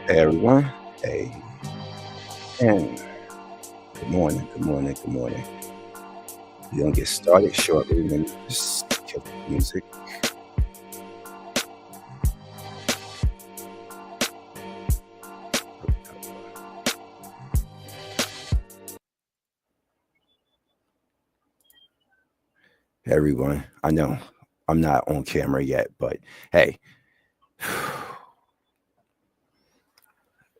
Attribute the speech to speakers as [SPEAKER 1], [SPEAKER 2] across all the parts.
[SPEAKER 1] Hey everyone. Hey, and good morning, good morning, good morning. We're gonna get started shortly. Let me just kill the music. Hey everyone. I know I'm not on camera yet, but hey,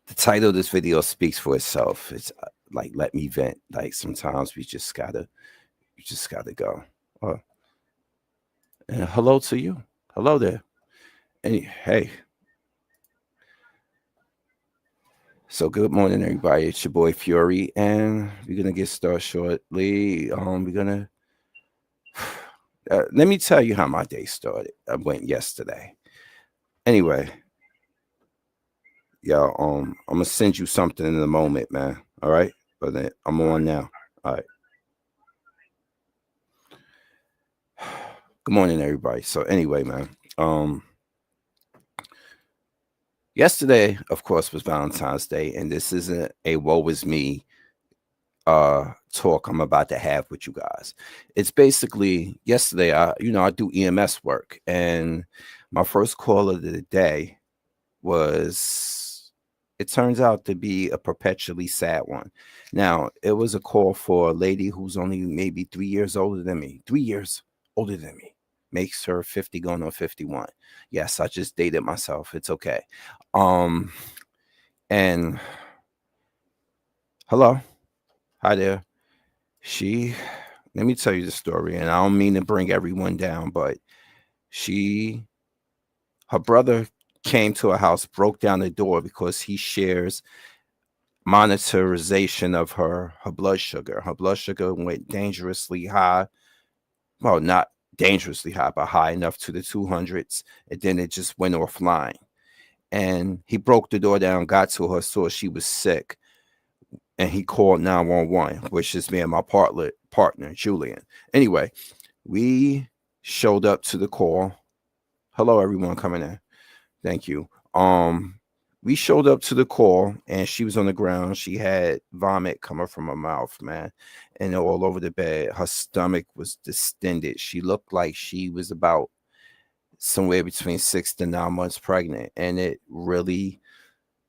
[SPEAKER 1] the title of this video speaks for itself. It's like let me vent. Like sometimes you just gotta go. Oh, and hello to you. Hello there. Hey, so good morning, everybody. It's your boy Fury, and we're gonna get started shortly. We're gonna let me tell you how my day started. I went yesterday. Anyway, y'all. I'm gonna send you something in a moment, man. All right, but then I'm on now. All right. Good morning, everybody. So anyway, man. Yesterday, of course, was Valentine's Day, and this isn't a woe is me talk I'm about to have with you guys. It's basically yesterday I do EMS work, and my first call of the day was, it turns out to be a perpetually sad one. Now, it was a call for a lady who's only maybe 3 years older than me. 3 years older than me. Makes her 50 going on 51. Yes, I just dated myself. It's okay. Um and hello. Hi there. She Let me tell you the story, and I don't mean to bring everyone down, but she her brother came to her house, broke down the door because he shares monitorization of her blood sugar. Her blood sugar went dangerously high. Well, not dangerously high, but high enough to the 200s, and then it just went offline. And he broke the door down, got to her, saw she was sick, and he called 911, which is me and my partner Julian. Anyway, we showed up to the call. Hello, everyone coming in. Thank you. We showed up to the call, and she was on the ground. She had vomit coming from her mouth, man, and all over the bed. Her stomach was distended. She looked like she was about somewhere between 6 to 9 months pregnant, and it really,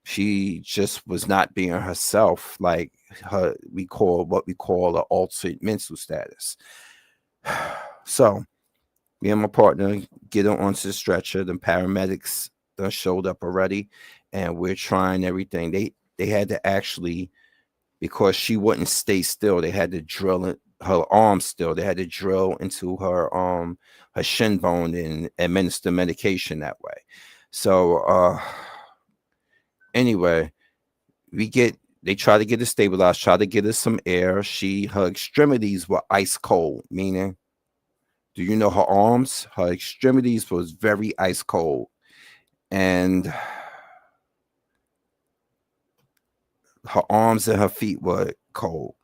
[SPEAKER 1] she just was not being herself. Like her, what we call the altered mental status. So me and my partner get her onto the stretcher. The paramedics done showed up already, and we're trying everything. They had to actually, because she wouldn't stay still, they had to drill her arm still. They had to drill into her shin bone and administer medication that way. So anyway, they try to get her stabilized, try to get her some air. Her extremities were ice cold, meaning, do you know her arms? Her extremities was very ice cold, and her arms and her feet were cold.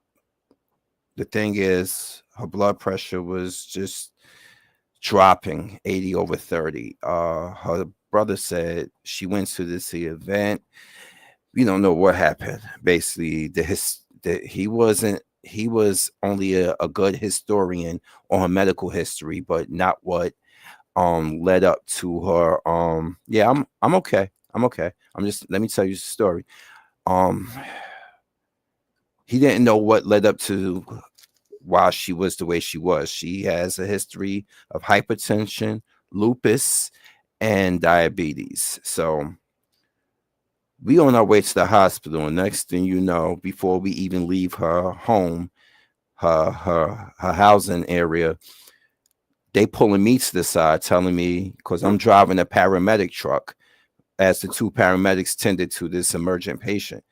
[SPEAKER 1] The thing is, her blood pressure was just dropping 80 over 30. Her brother said she went to this event. We don't know what happened. Basically, he was only a good historian on her medical history, but not what led up to her. Yeah, I'm okay. I'm okay. I'm just, let me tell you the story. Um he didn't know what led up to why she was the way she was. She has a history of hypertension, lupus, and diabetes. So we on our way to the hospital, and next thing you know, before we even leave her home, her housing area, they pulling me to the side, telling me, because I'm driving a paramedic truck, as the two paramedics tended to this emergent patient.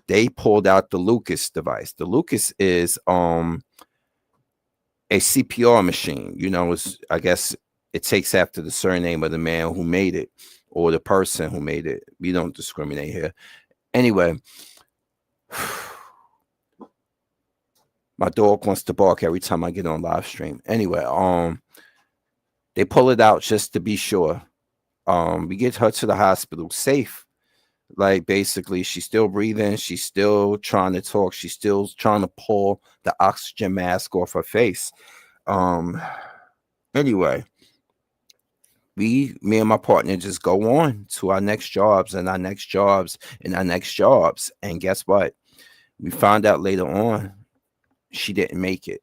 [SPEAKER 1] They pulled out the Lucas device. The Lucas is a CPR machine. You know, it's, I guess it takes after the surname of the man who made it or the person who made it. We don't discriminate here. Anyway, my dog wants to bark every time I get on live stream. Anyway, they pull it out just to be sure. We get her to the hospital safe, Like basically, she's still breathing. She's still trying to talk. She's still trying to pull the oxygen mask off her face. Um. Anyway, me and my partner just go on to our next jobs and our next jobs and our next jobs. And guess what? We found out later on she didn't make it.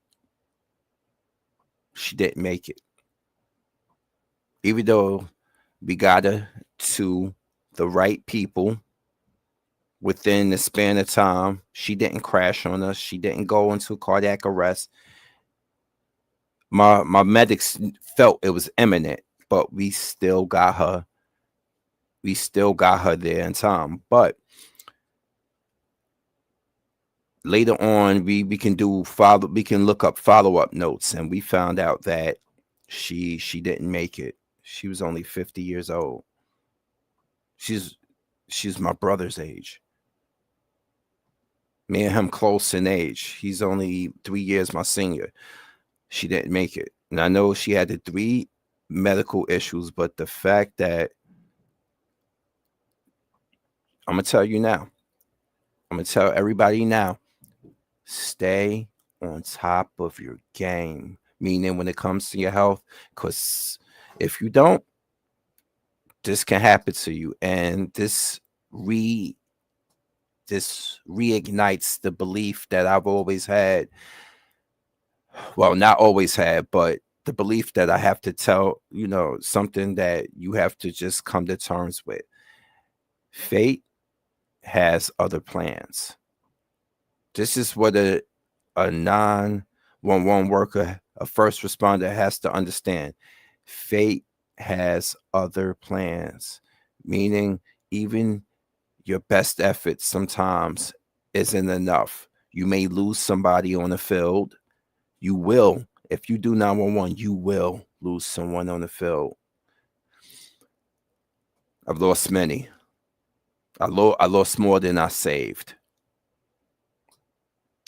[SPEAKER 1] She didn't make it. Even though we got her to the right people within the span of time, she didn't crash on us. She didn't go into cardiac arrest. My medics felt it was imminent, but we still got her. We still got her there in time. But later on, we can look up follow-up notes, and we found out that she didn't make it. She was only 50 years old. She's my brother's age. Me and him close in age. He's only 3 years my senior. She didn't make it. And I know she had the 3 medical issues, but the fact that I'm gonna tell you now, I'm gonna tell everybody now, stay on top of your game. Meaning when it comes to your health, because if you don't, this can happen to you. And this reignites the belief that I've always had. Well, not always had, but the belief that I have to tell, something that you have to just come to terms with. Fate has other plans. This is what a 911 worker, a first responder has to understand. Fate has other plans, meaning even your best efforts sometimes isn't enough. You may lose somebody on the field. You will. If you do 911, you will lose someone on the field. I've lost many. I lost more than I saved.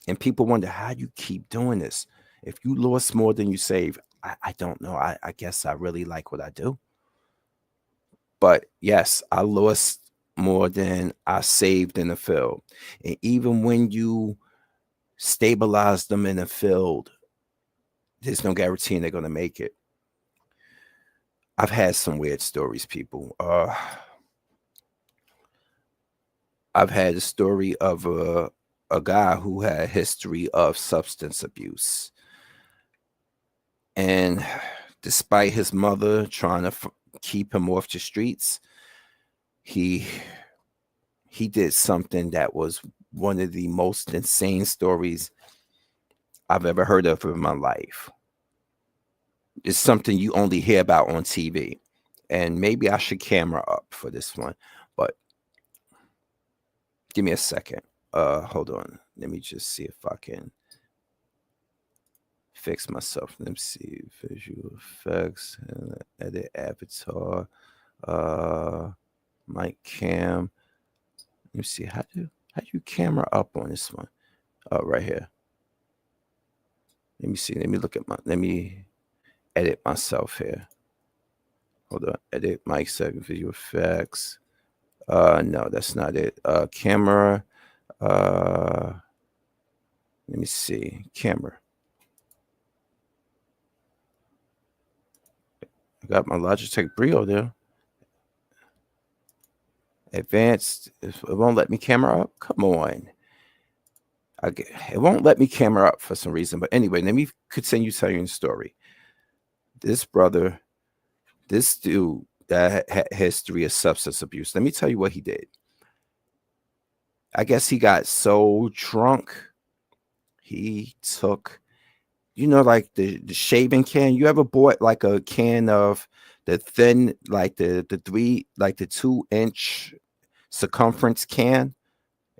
[SPEAKER 1] And people wonder, how you keep doing this? If you lost more than you saved, I don't know. I guess I really like what I do. But yes, I lost more than I saved in the field. And even when you stabilize them in the field, there's no guarantee they're going to make it. I've had some weird stories, people. I've had a story of a guy who had a history of substance abuse. And despite his mother trying to keep him off the streets, he did something that was one of the most insane stories I've ever heard of in my life. It's something you only hear about on TV. And maybe I should camera up for this one, but give me a second. Hold on. Let me just see if I can fix myself. Let me see. Visual effects, edit avatar, mic cam. Let me see. How do you camera up on this one? Oh, right here. Let me see. Let me edit myself here. Hold on. Edit mic second visual effects. No, that's not it. Camera. Let me see. Camera. I got my Logitech Brio there. Advanced. It won't let me camera up. Come on. It won't let me camera up for some reason. But anyway, let me continue telling the story. This dude that had history of substance abuse. Let me tell you what he did. I guess he got so drunk, he took, like the shaving can. You ever bought like a can of the thin, like the 2-inch circumference can?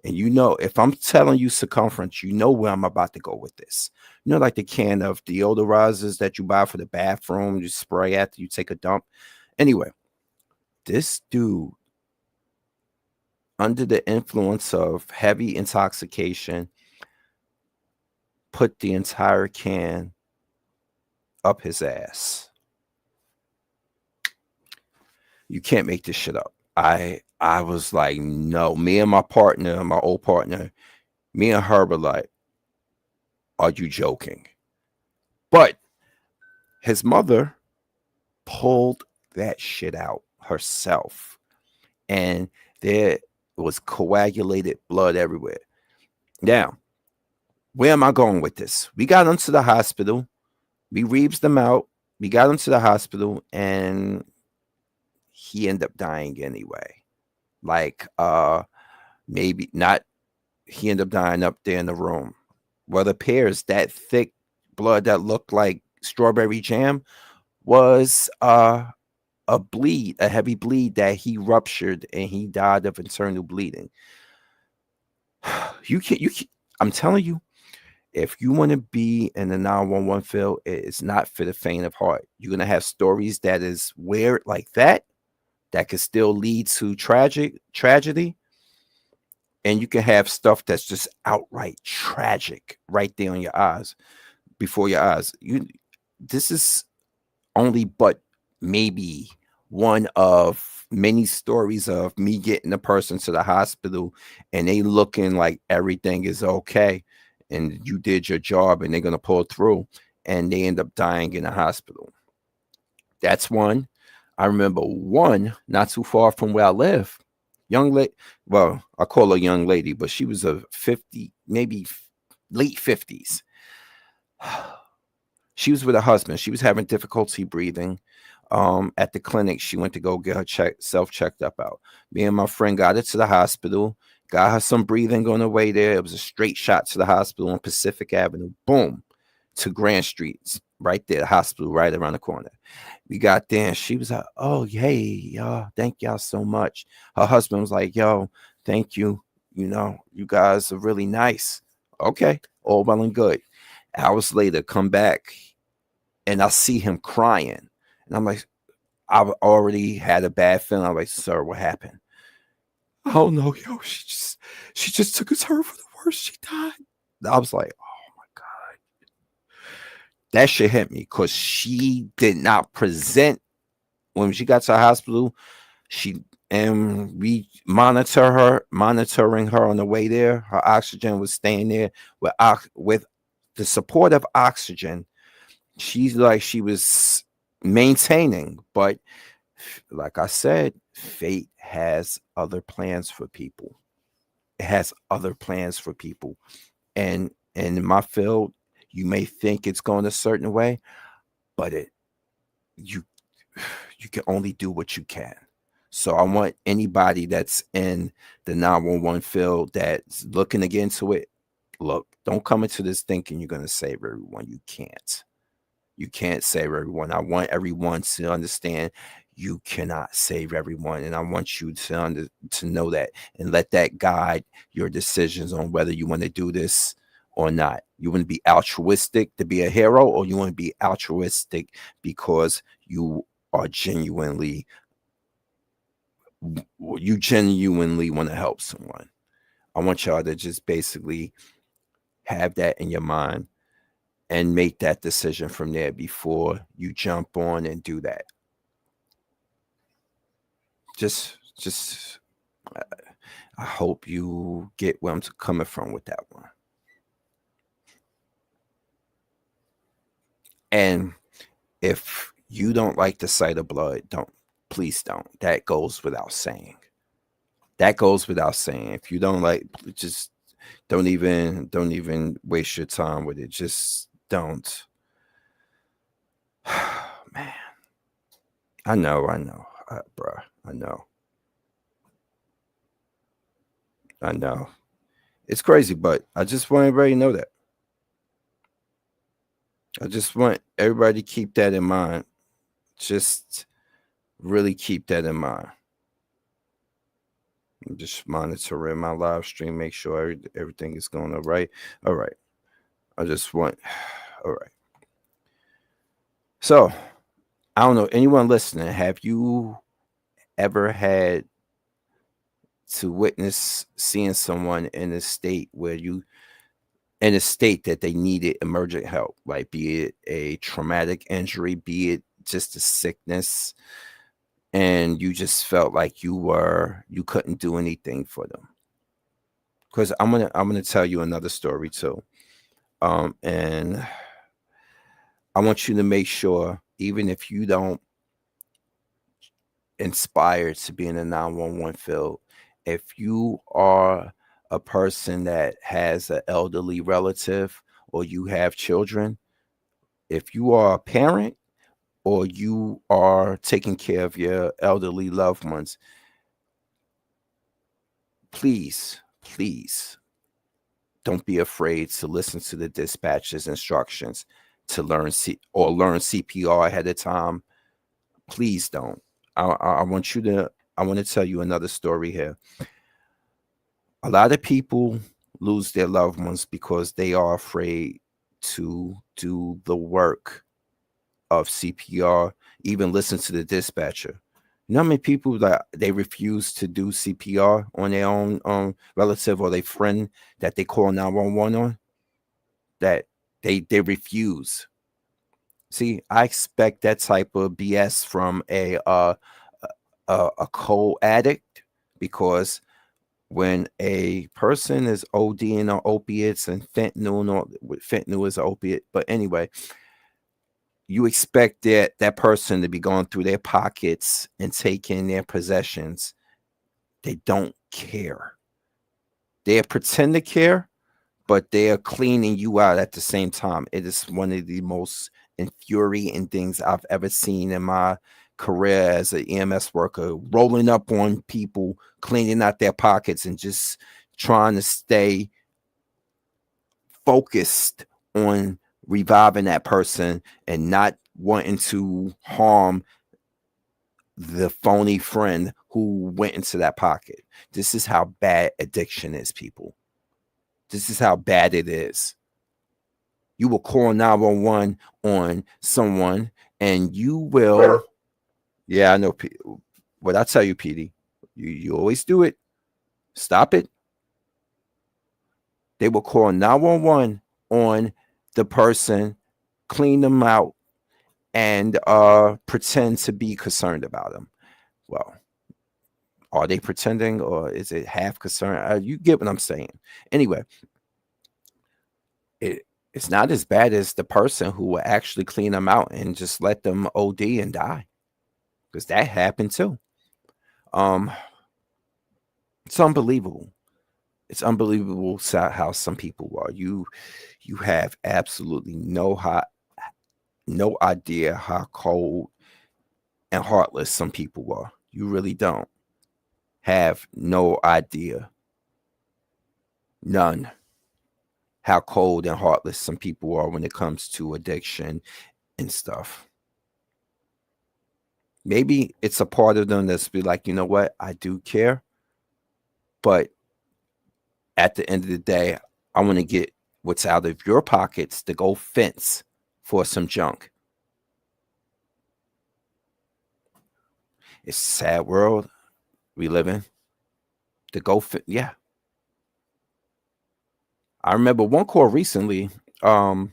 [SPEAKER 1] And if I'm telling you circumference, you know where I'm about to go with this. Like the can of deodorizers that you buy for the bathroom, you spray after you take a dump. Anyway, this dude, under the influence of heavy intoxication, put the entire can up his ass. You can't make this shit up. I was like, no. Me and my partner, my old partner, me and her were like, are you joking? But his mother pulled that shit out herself, and there was coagulated blood everywhere. Now, where am I going with this? We got into the hospital. We reebs them out. We got into the hospital, and he ended up dying anyway. Like, maybe not. He ended up dying up there in the room. Well, it appears that thick blood that looked like strawberry jam was a bleed, a heavy bleed that he ruptured, and he died of internal bleeding. You can, I'm telling you, if you want to be in the 911 field, it's not for the faint of heart. You're gonna have stories that is weird like that could still lead to tragedy, and you can have stuff that's just outright tragic right there on your eyes, before your eyes. This is only but maybe one of many stories of me getting a person to the hospital and they looking like everything is okay, and you did your job and they're gonna pull through, and they end up dying in the hospital. That's one. I remember one not too far from where I live. Young lady, well, I call her young lady, but she was a 50, maybe late 50s. She was with her husband. She was having difficulty breathing. At the clinic, she went to go get her self checked up out. Me and my friend got her to the hospital, got her some breathing on the way there. It was a straight shot to the hospital on Pacific Avenue. Boom, to Grand Street, right there, the hospital right around the corner. We got there, and she was like, "Oh, hey, y'all, thank y'all so much." Her husband was like, "Yo, thank you. You know, you guys are really nice." Okay, all well and good. Hours later, come back, and I see him crying, and I'm like, I've already had a bad feeling. I'm like, "Sir, what happened?" "Oh no, yo, she just took a turn for the worse. She died." I was like, "Oh my god." That shit hit me because she did not present when she got to the hospital. She and we monitoring her on the way there. Her oxygen was staying there with the support of oxygen. She's like she was maintaining, but like I said, fate has other plans for people. It has other plans for people, and in my field, you may think it's going a certain way, but it you you can only do what you can. So I want anybody that's in the 911 field that's looking to get into it, look, don't come into this thinking you're going to save everyone. You can't. You can't save everyone. I want everyone to understand you cannot save everyone. And I want you to know that and let that guide your decisions on whether you want to do this or not. You want to be altruistic to be a hero, or you want to be altruistic because are genuinely you genuinely want to help someone. I want y'all to just basically have that in your mind and make that decision from there before you jump on and do that. Just I hope you get where I'm coming from with that one. And if you don't like the sight of blood, please don't. That goes without saying. That goes without saying. If you don't like, just don't even waste your time with it. Just don't. Man, I know, bruh. I know. It's crazy, but I just want everybody to know that. I just want everybody to keep that in mind. Just really keep that in mind. I'm just monitoring my live stream, make sure everything is going all right. All right. I just want, all right. So, I don't know, anyone listening, have you ever had to witness seeing someone in a state that they needed emergent help, like be it a traumatic injury, be it just a sickness, and you just felt like you couldn't do anything for them. Because I'm gonna tell you another story too. And I want you to make sure, even if you don't inspire to be in the 911 field, if you are a person that has an elderly relative or you have children, if you are a parent or you are taking care of your elderly loved ones, please don't be afraid to listen to the dispatcher's instructions to learn CPR ahead of time. Please don't. I want you to. I want to tell you another story here. A lot of people lose their loved ones because they are afraid to do the work of CPR, even listen to the dispatcher. You know how many people that they refuse to do CPR on their own relative or their friend that they call 911 on? That they refuse. See, I expect that type of BS from a cold addict, because when a person is ODing on opiates and fentanyl, fentanyl is an opiate, but anyway, you expect that person to be going through their pockets and taking their possessions. They don't care. They pretend to care, but they are cleaning you out at the same time. It is one of the most infuriating things I've ever seen in my career as an EMS worker, rolling up on people, cleaning out their pockets, and just trying to stay focused on reviving that person and not wanting to harm the phony friend who went into that pocket. This is how bad addiction is, people. This is how bad it is. You will call 911 on someone and you will, yeah, I know. What I tell you, PD, you always do it. Stop it. They will call 911 on the person, clean them out, and pretend to be concerned about them. Well, are they pretending or is it half concern? You get what I'm saying. Anyway, it's not as bad as the person who will actually clean them out and just let them OD and die, because that happened too. Um, it's unbelievable. It's unbelievable how some people are. You have absolutely no idea how cold and heartless some people are. You really don't have no idea, none, how cold and heartless some people are when it comes to addiction and stuff. Maybe it's a part of them that's be like, you know what, I do care, but at the end of the day, I want to get what's out of your pockets to go fence for some junk. It's a sad world we live in. To go yeah. I remember one call recently. I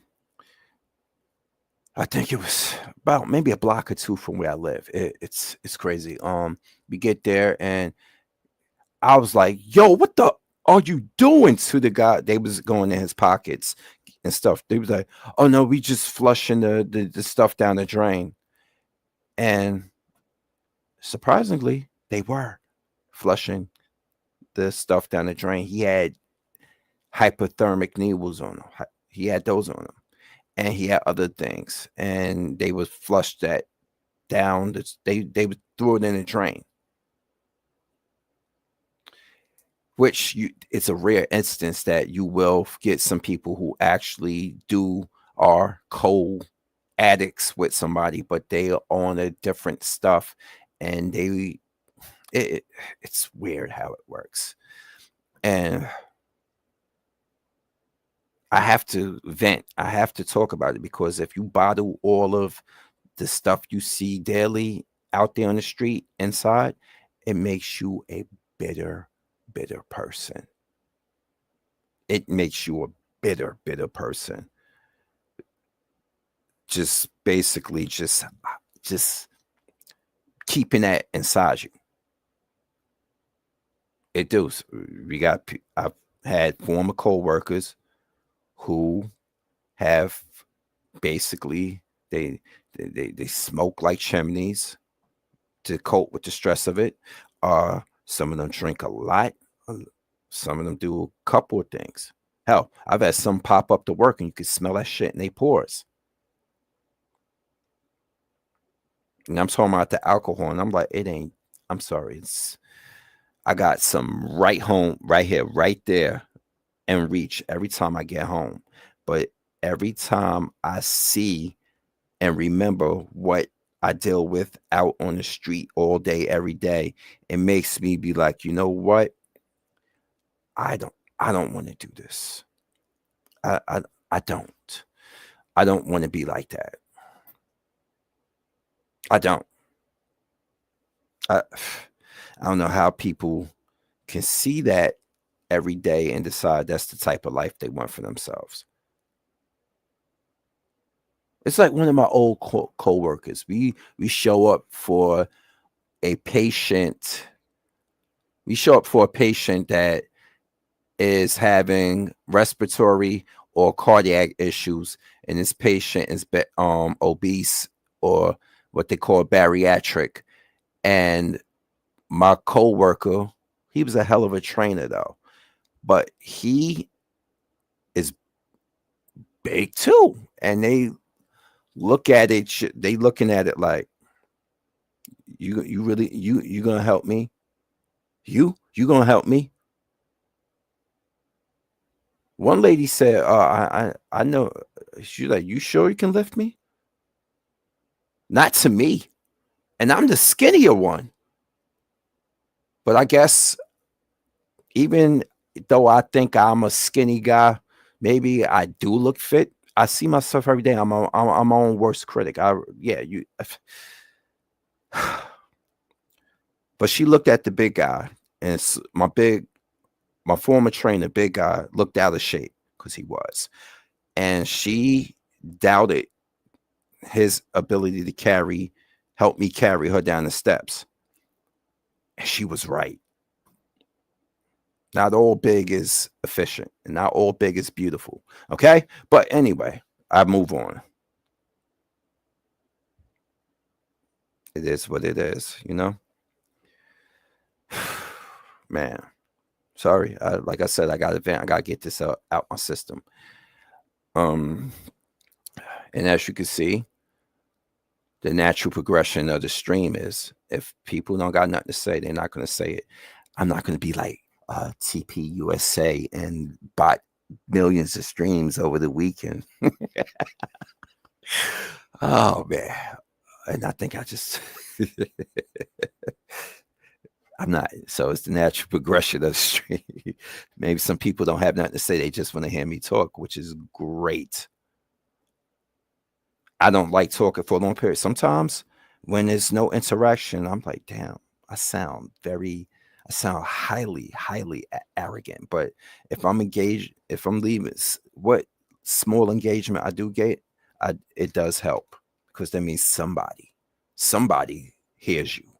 [SPEAKER 1] think it was about maybe a block or two from where I live. It's crazy. We get there and I was like, "Yo, what the are you doing?" To the guy. They was going in his pockets and stuff. They was like, "Oh no, we just flushing the stuff down the drain." And surprisingly, they were flushing the stuff down the drain. He had hypothermic needles on him. He had those on him, and he had other things, and they would flush that down. They would throw it in the drain, which it's a rare instance that you will get some people who actually are cold addicts with somebody, but they are on a different stuff, and it's weird how it works. And I have to vent. I have to talk about it, because if you bottle all of the stuff you see daily out there on the street inside, it makes you a bitter, bitter person. It makes you a bitter, bitter person. Just basically just keeping that inside you. It do. I've had former coworkers who have basically they smoke like chimneys to cope with the stress of it. Some of them drink a lot. uh, Some of them do a couple of things. Hell, I've had some pop up to work and you can smell that shit in their pores. And I'm talking about the alcohol, and I'm like, it ain't. I'm sorry. I got some right home, right here, right there, in reach every time I get home. But every time I see and remember what I deal with out on the street all day, every day, it makes me be like, you know what? I don't I don't want to do this. I I, I don't. I don't want to be like that. I don't. I, I don't know how people can see that every day and decide that's the type of life they want for themselves. It's like one of my old co-workers. We show up for a patient. We show up for a patient that is having respiratory or cardiac issues, and this patient is obese or what they call bariatric. And my coworker, he was a hell of a trainer though, but he is big too, and they look at it. They looking at it like you really you gonna help me? You gonna help me? One lady said, I know." She's like, "You sure you can lift me?" Not to me, and I'm the skinnier one. But I guess even though I think I'm a skinny guy, maybe I do look fit. I see myself every day. I'm my own worst critic. Yeah, you. But she looked at the big guy, and my former trainer, big guy, looked out of shape because he was, and she doubted his ability to help me carry her down the steps. And she was right. Not all big is efficient, and not all big is beautiful. Okay, but anyway, I move on. It is what it is, you know. Man, sorry. Like I said, I got to vent. I got to get this out my system. Um, and as you can see, the natural progression of the stream is if people don't got nothing to say, they're not going to say it. I'm not going to be like TPUSA and bought millions of streams over the weekend. Oh man. And I think I just I'm not. So it's the natural progression of the stream. Maybe some people don't have nothing to say. They just want to hear me talk, which is great. I don't like talking for a long period. Sometimes when there's no interaction, I'm like, damn, I sound highly arrogant. But if I'm engaged, if I'm leaving, what small engagement I do get, it does help because that means somebody hears you,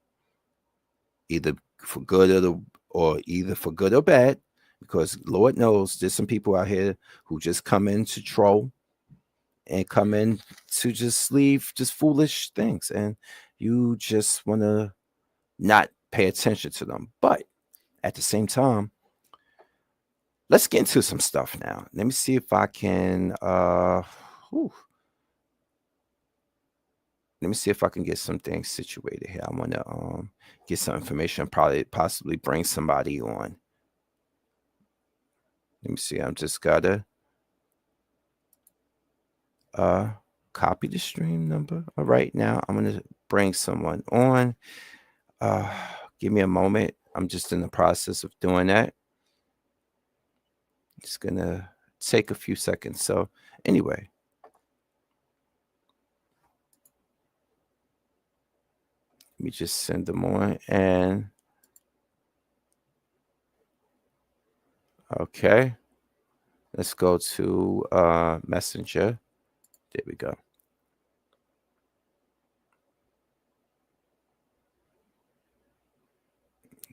[SPEAKER 1] either for good or either for good or bad. Because Lord knows there's some people out here who just come in to troll and come in to just leave just foolish things, and you just want to not pay attention to them. But at the same time, let's get into some stuff now. Let me see if I can whew, let me see if I can get some things situated here. I want to get some information, probably possibly bring somebody on. Let me see. I'm just gotta uh copy the stream number. All right, now I'm gonna bring someone on. Uh Give me a moment. I'm just in the process of doing that. It's gonna take a few seconds. So anyway, let me just send them on. And okay, let's go to Messenger. There we go.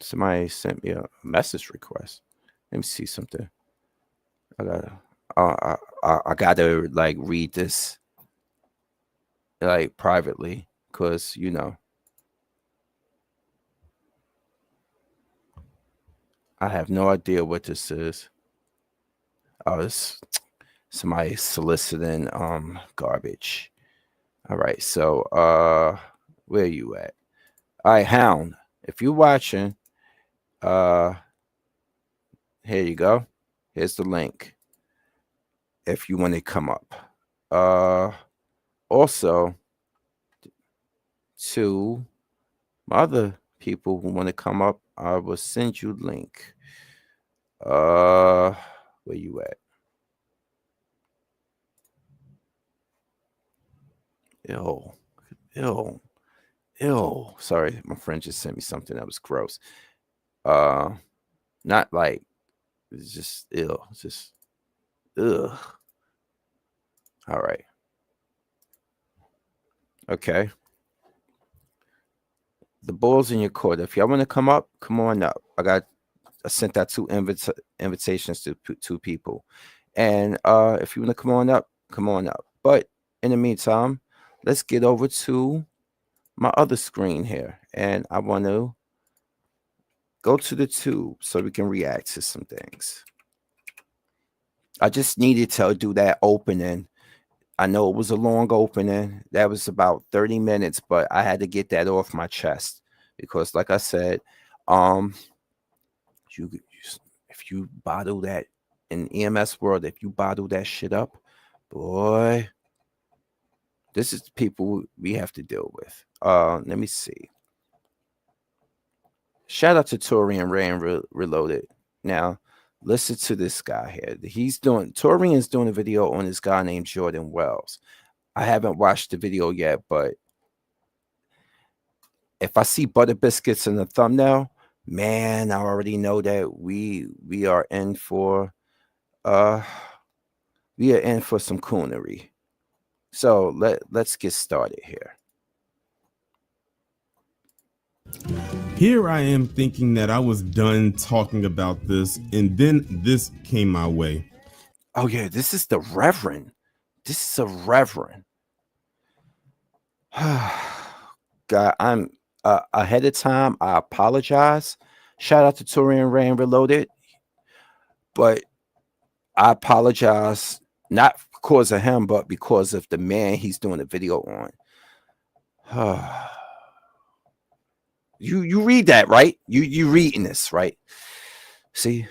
[SPEAKER 1] Somebody sent me a message request. Let me see something. I gotta like read this like privately, because I have no idea what this is. Oh, it's somebody soliciting garbage. All right, so where you at? All right, Hound, if you're watching, here you go. Here's the link if you want to come up. Also, to my other people who want to come up, I will send you link. Where you at? Ew. Sorry, my friend just sent me something that was gross. Not like, it's just ill. It's just ugh. All right. Okay. The ball's in your court. If y'all want to come up, come on up. I sent out two invitations to two people. And if you want to come on up, come on up. But in the meantime, let's get over to my other screen here. And I want to go to the tube so we can react to some things. I just needed to do that opening. I know it was a long opening. That was about 30 minutes, but I had to get that off my chest because, like I said, if you bottle that in EMS world, if you bottle that shit up, boy, this is people we have to deal with. Let me see. Shout out to Torian Ray Reloaded. Now, listen to this guy here. Torian's doing a video on this guy named Jordan Wells. I haven't watched the video yet, but if I see butter biscuits in the thumbnail, man, I already know that we are in for some coonery. So let's get started here.
[SPEAKER 2] Here I am thinking that I was done talking about this, and then this came my way.
[SPEAKER 1] Oh yeah, this is the Reverend. This is a Reverend. God, I'm ahead of time. I apologize. Shout out to Torian Rain Reloaded. But I apologize, not because of him, but because of the man he's doing a video on. You read that, right? You reading this, right? See,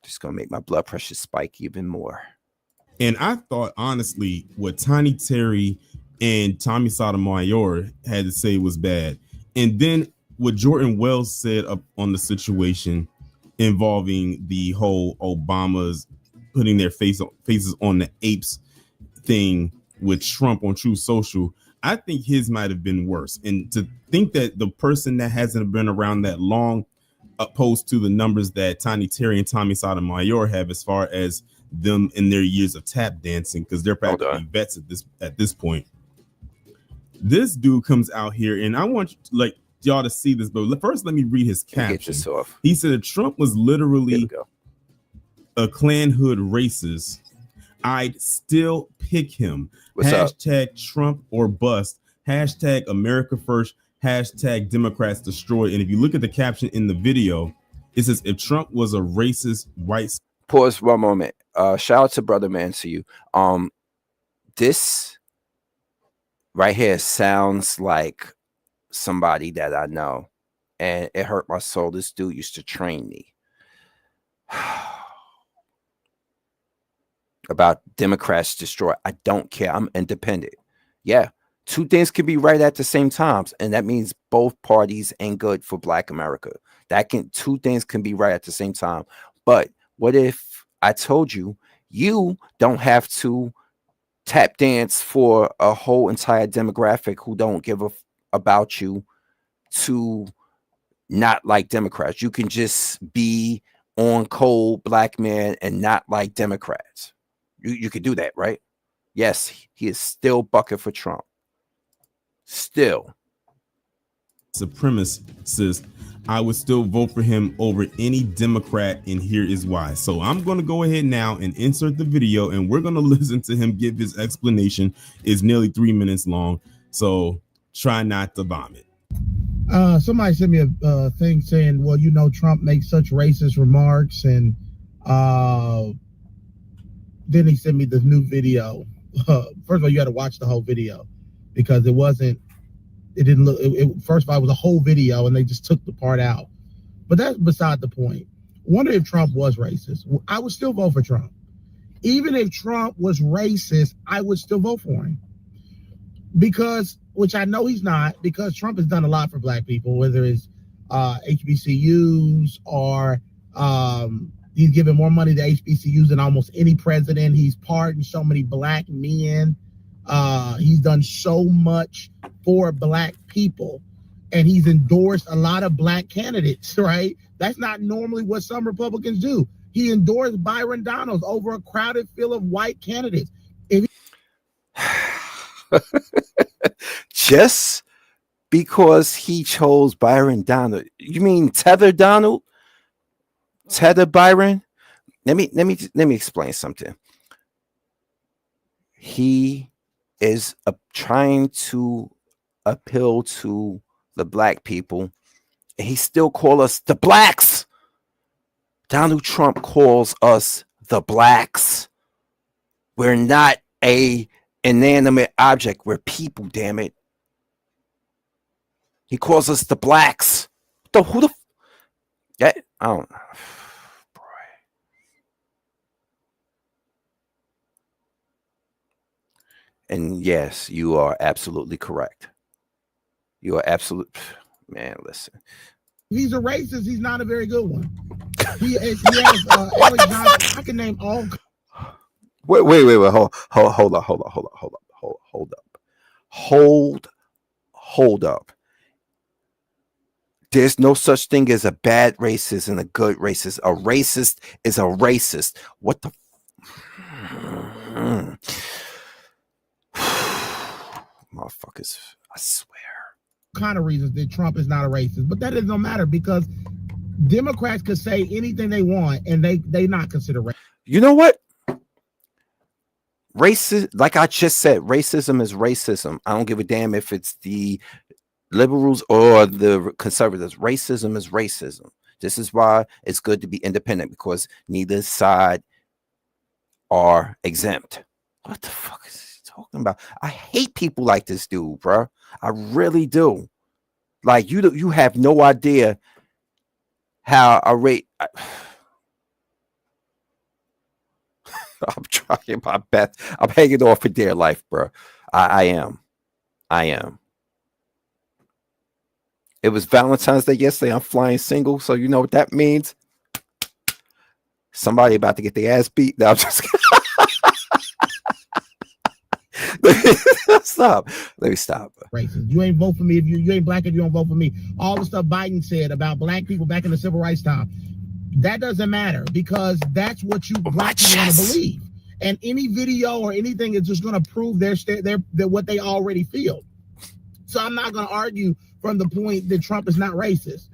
[SPEAKER 1] just gonna make my blood pressure spike even more.
[SPEAKER 2] And I thought, honestly, what Tiny Terry and Tommy Sotomayor had to say was bad. And then what Jordan Wells said up on the situation involving the whole Obama's putting their faces on the apes thing with Trump on True Social, I think his might have been worse. And to think that the person that hasn't been around that long, opposed to the numbers that Tiny Terry and Tommy Sotomayor have as far as them in their years of tap dancing, because they're practically vets at this point. This dude comes out here, and I want y'all to see this, but first let me read his caption. He said Trump was literally a Klan hood racist. I'd still pick him. Hashtag Trump or bust. Hashtag America first. Hashtag Democrats destroy. And if you look at the caption in the video, it says, if Trump was a racist white.
[SPEAKER 1] Pause 1 moment. Shout out to Brother Man to you. This right here sounds like somebody that I know, and it hurt my soul. This dude used to train me about Democrats destroy. I don't care. I'm independent. Yeah. Two things can be right at the same times, and that means both parties ain't good for Black America. Two things can be right at the same time. But what if I told you you don't have to tap dance for a whole entire demographic who don't give about you to not like Democrats? You can just be on cold Black man and not like Democrats. You could do that, right? Yes, he is still bucking for Trump. Still.
[SPEAKER 2] supremacist, I would still vote for him over any Democrat, and here is why. So I'm going to go ahead now and insert the video, and we're going to listen to him give his explanation. It's nearly 3 minutes long, so try not to vomit.
[SPEAKER 3] Somebody sent me a thing saying, well, you know, Trump makes such racist remarks, and then he sent me this new video. First of all, you got to watch the whole video because it didn't look, first of all, it was a whole video and they just took the part out. But that's beside the point. Wonder if Trump was racist. I would still vote for Trump. Even if Trump was racist, I would still vote for him. Because, which I know he's not, because Trump has done a lot for black people, whether it's HBCUs or he's given more money to HBCUs than almost any president. He's pardoned so many black men. He's done so much for black people, and he's endorsed a lot of black candidates, right? That's not normally what some Republicans do. He endorsed Byron Donalds over a crowded field of white candidates.
[SPEAKER 1] Just because he chose Byron Donald, you mean Tether Donald? Tether Byron? Let me explain something. He is trying to appeal to the black people, and he still calls us the blacks. Donald Trump calls us the blacks. We're not a inanimate object. We're people, damn it. He calls us the blacks. I don't know. Boy. And yes, you are absolutely correct. You are absolute, man. Listen,
[SPEAKER 3] he's a racist. He's not a very good one. He has Alex Johnson. I can name all.
[SPEAKER 1] Wait. Hold up. There's no such thing as a bad racist and a good racist. A racist is a racist. What the? Motherfuckers, I swear.
[SPEAKER 3] Kind of reasons that Trump is not a racist, but that doesn't matter because Democrats could say anything they want and they not consider racist.
[SPEAKER 1] You know what? Racist, like I just said, racism is racism. I don't give a damn if it's the liberals or the conservatives. Racism is racism. This is why it's good to be independent, because neither side are exempt. What the fuck is he talking about? I hate people like this dude, bro. I really do. Like, you have no idea how I rate. I'm trying my best. I'm hanging on for dear life, bro. I am. It was Valentine's Day yesterday. I'm flying single, so you know what that means. Somebody about to get their ass beat. Now I'm just stop. Let me stop.
[SPEAKER 3] Racist. You ain't vote for me if you ain't black if you don't vote for me. All the stuff Biden said about black people back in the civil rights time, that doesn't matter because that's what you black people want to believe. And any video or anything is just going to prove their what they already feel. So I'm not going to argue from the point that Trump is not racist.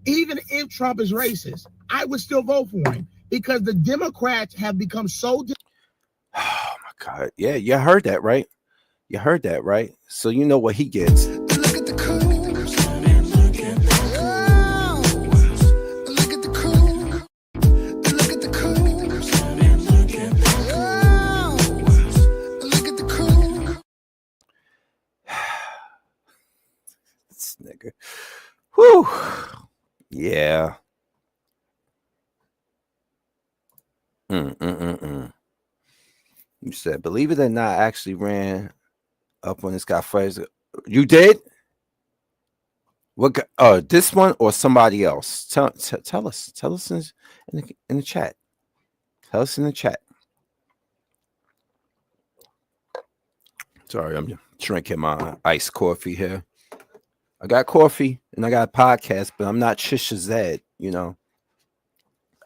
[SPEAKER 3] Even if Trump is racist, I would still vote for him because the Democrats have become so.
[SPEAKER 1] Oh my God! Yeah, you heard that, right? You heard that, right? So you know what he gets.
[SPEAKER 4] Look at the cool.
[SPEAKER 1] Nigga. Whew. Yeah. You said, believe it or not, I actually ran up on this guy first. You did? What? This one or somebody else? Tell us. Tell us in the chat. Tell us in the chat. Sorry, I'm drinking my iced coffee here. I got coffee and I got a podcast, but I'm not Shisha Zed, you know.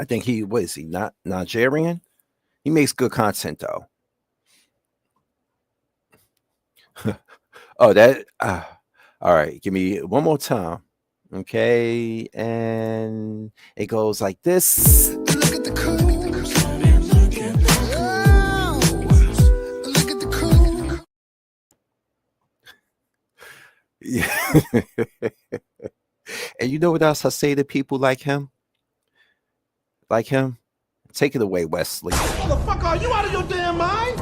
[SPEAKER 1] I think what is he, not Nigerian? He makes good content though. Oh, that All right, give me one more time. Okay, and it goes like this.
[SPEAKER 4] Look at the cool. Oh, look at the cool.
[SPEAKER 1] Yeah. And you know what else I say to people like him? Like him? Take it away, Wesley.
[SPEAKER 5] Motherfucker, are you out of your damn mind?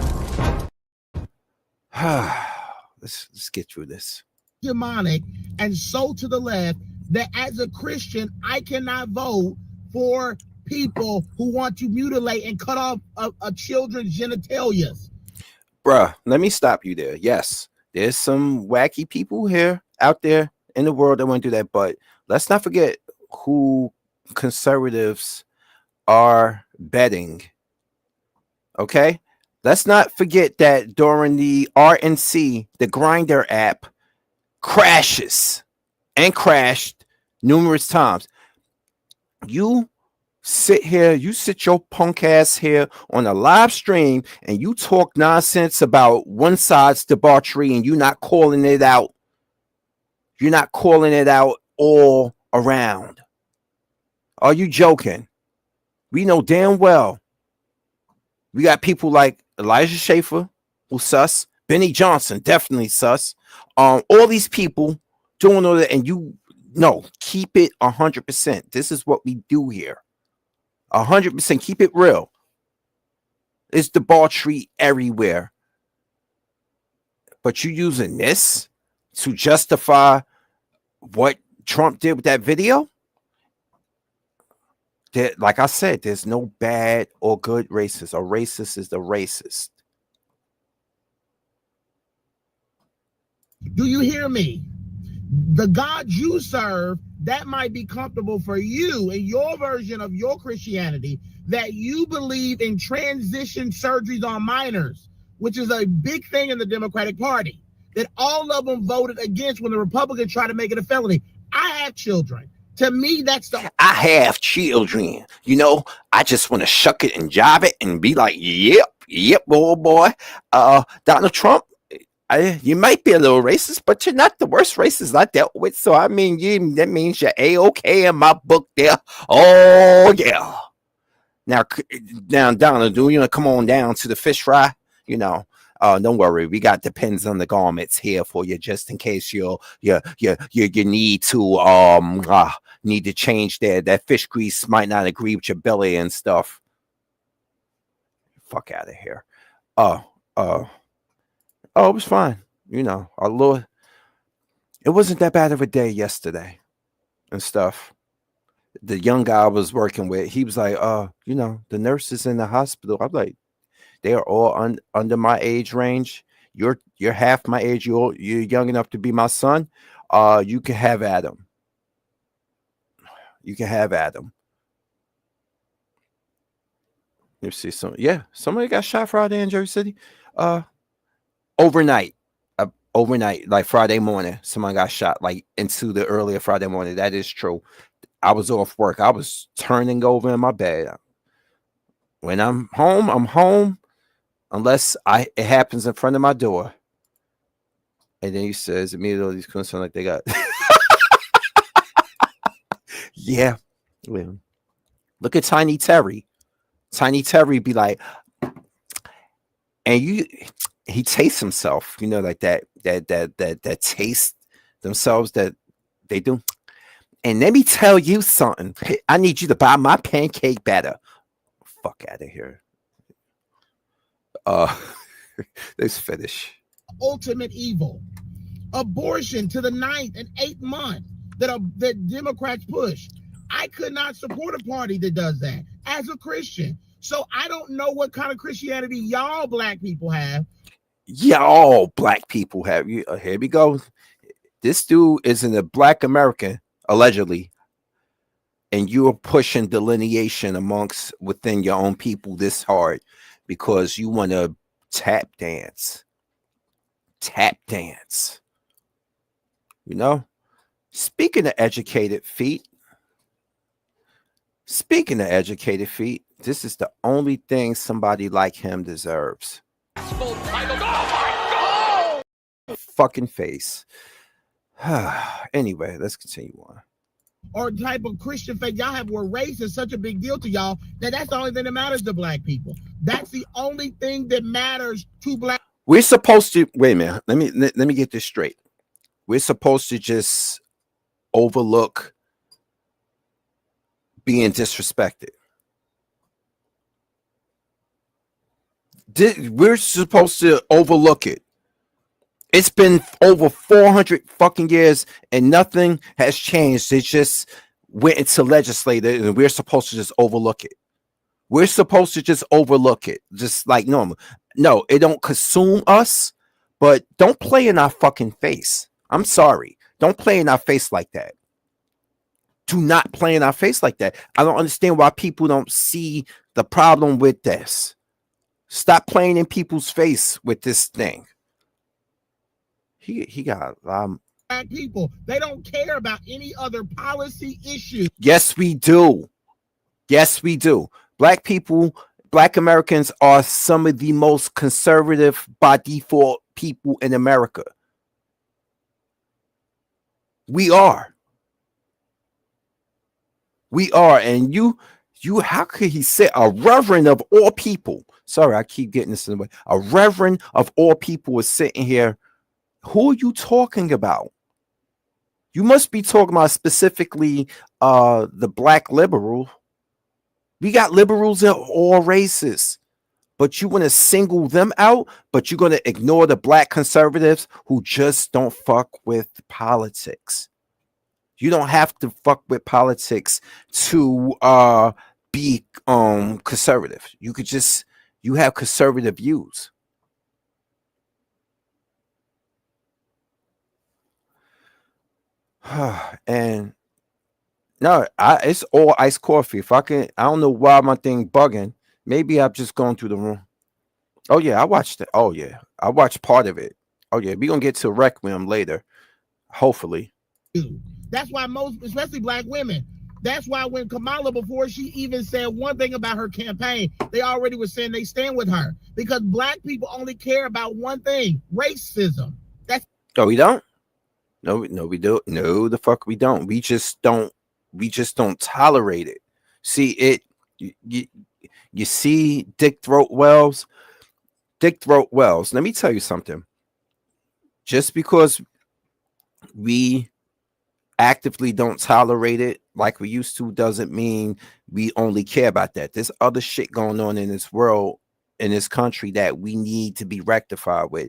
[SPEAKER 1] Let's get through this.
[SPEAKER 3] Demonic and so to the left that as a Christian, I cannot vote for people who want to mutilate and cut off a children's genitalia.
[SPEAKER 1] Bruh, let me stop you there. Yes, there's some wacky people here out there in the world that want to do that, but let's not forget who conservatives are betting. Okay? Let's not forget that during the RNC, the Grindr app crashes and crashed numerous times. You sit your punk ass here on a live stream and you talk nonsense about one side's debauchery and you're not calling it out. You're not calling it out all around. Are you joking? We know damn well we got people like Elijah Schaffer, who's sus. Benny Johnson, definitely sus. All these people doing all that, and you no, keep it 100%. This is what we do here. 100%. Keep it real. It's debauchery everywhere. But you using this to justify what Trump did with that video? Like I said, there's no bad or good racist. A racist is the racist.
[SPEAKER 3] Do you hear me? The God you serve, that might be comfortable for you in your version of your Christianity, that you believe in transition surgeries on minors, which is a big thing in the Democratic Party, that all of them voted against when the Republicans tried to make it a felony. I have children. To me, that's the...
[SPEAKER 1] I have children. You know, I just want to shuck it and jive it and be like, yep, boy. Donald Trump, you might be a little racist, but you're not the worst racist I dealt with. So, I mean, that means you're A-okay in my book there. Oh, yeah. Now, Donald, do you want to come on down to the fish fry? You know, don't worry. We got Depends on the Garments here for you, just in case you need to change that fish grease might not agree with your belly and stuff. Fuck out of here. It was fine. You know, our Lord, it wasn't that bad of a day yesterday and stuff. The young guy I was working with, he was like, you know, the nurses in the hospital. I'm like, they are all under my age range. You're half my age. You're young enough to be my son. You can have Adam. You can have Adam. You see somebody got shot Friday in Jersey City. Overnight, like Friday morning, someone got shot like into the earlier Friday morning. That is true. I was off work. I was turning over in my bed. When I'm home, unless it happens in front of my door. And then he says immediately, these couldn't sound like they got. Yeah. Look at Tiny Terry. Tiny Terry be like, and he tastes himself, you know, like that taste themselves that they do. And let me tell you something. I need you to buy my pancake batter. Fuck out of here. Let's finish.
[SPEAKER 3] Ultimate evil. Abortion to the 9th and 8th month that Democrats push. I could not support a party that does that as a Christian. So I don't know what kind of Christianity y'all black people have.
[SPEAKER 1] Y'all black people have. Here we go. This dude isn't a black American, allegedly. And you are pushing delineation within your own people this hard because you want to tap dance. You know? Speaking of educated feet, this is the only thing somebody like him deserves. Fucking face. Anyway, let's continue on.
[SPEAKER 3] or type of Christian faith y'all have, where race is such a big deal to y'all that that's the only thing that matters to black people. That's the only thing that matters to black.
[SPEAKER 1] We're supposed to wait a minute. Let me get this straight. We're supposed to just overlook being disrespected. We're supposed to overlook it. It's been over 400 fucking years and nothing has changed. It just went into legislature and we're supposed to just overlook it. We're supposed to just overlook it, just like normal. No, it don't consume us, but don't play in our fucking face. I'm sorry. Don't play in our face like that. Do not play in our face like that. I don't understand why people don't see the problem with this. Stop playing in people's face with this thing. He got
[SPEAKER 3] Black people, they don't care about any other policy issue.
[SPEAKER 1] Yes, we do. Yes, we do. Black people, Black Americans are some of the most conservative by default people in America. We are. We are. And you, how could he say a reverend of all people? Sorry, I keep getting this in the way. A reverend of all people is sitting here. Who are you talking about? You must be talking about specifically the Black liberal. We got liberals in all races, but you want to single them out, but you're going to ignore the Black conservatives who just don't fuck with politics. You don't have to fuck with politics to be conservative. You have conservative views. And no, it's all iced coffee. I don't know why my thing bugging. Maybe I'm just going through the room. Oh yeah, I watched it. Oh yeah, I watched part of it. Oh yeah, we gonna get to Requiem later, hopefully.
[SPEAKER 3] That's why most, especially Black women, that's why when Kamala, before she even said one thing about her campaign, they already were saying they stand with her, because Black people only care about one thing: racism. That's
[SPEAKER 1] Oh, we don't. No, we do. No, the fuck we don't. We just don't tolerate it. See it. You see Dick Throat Wells. Let me tell you something. Just because we actively don't tolerate it like we used to doesn't mean we only care about that. There's other shit going on in this world, in this country, that we need to be rectified with.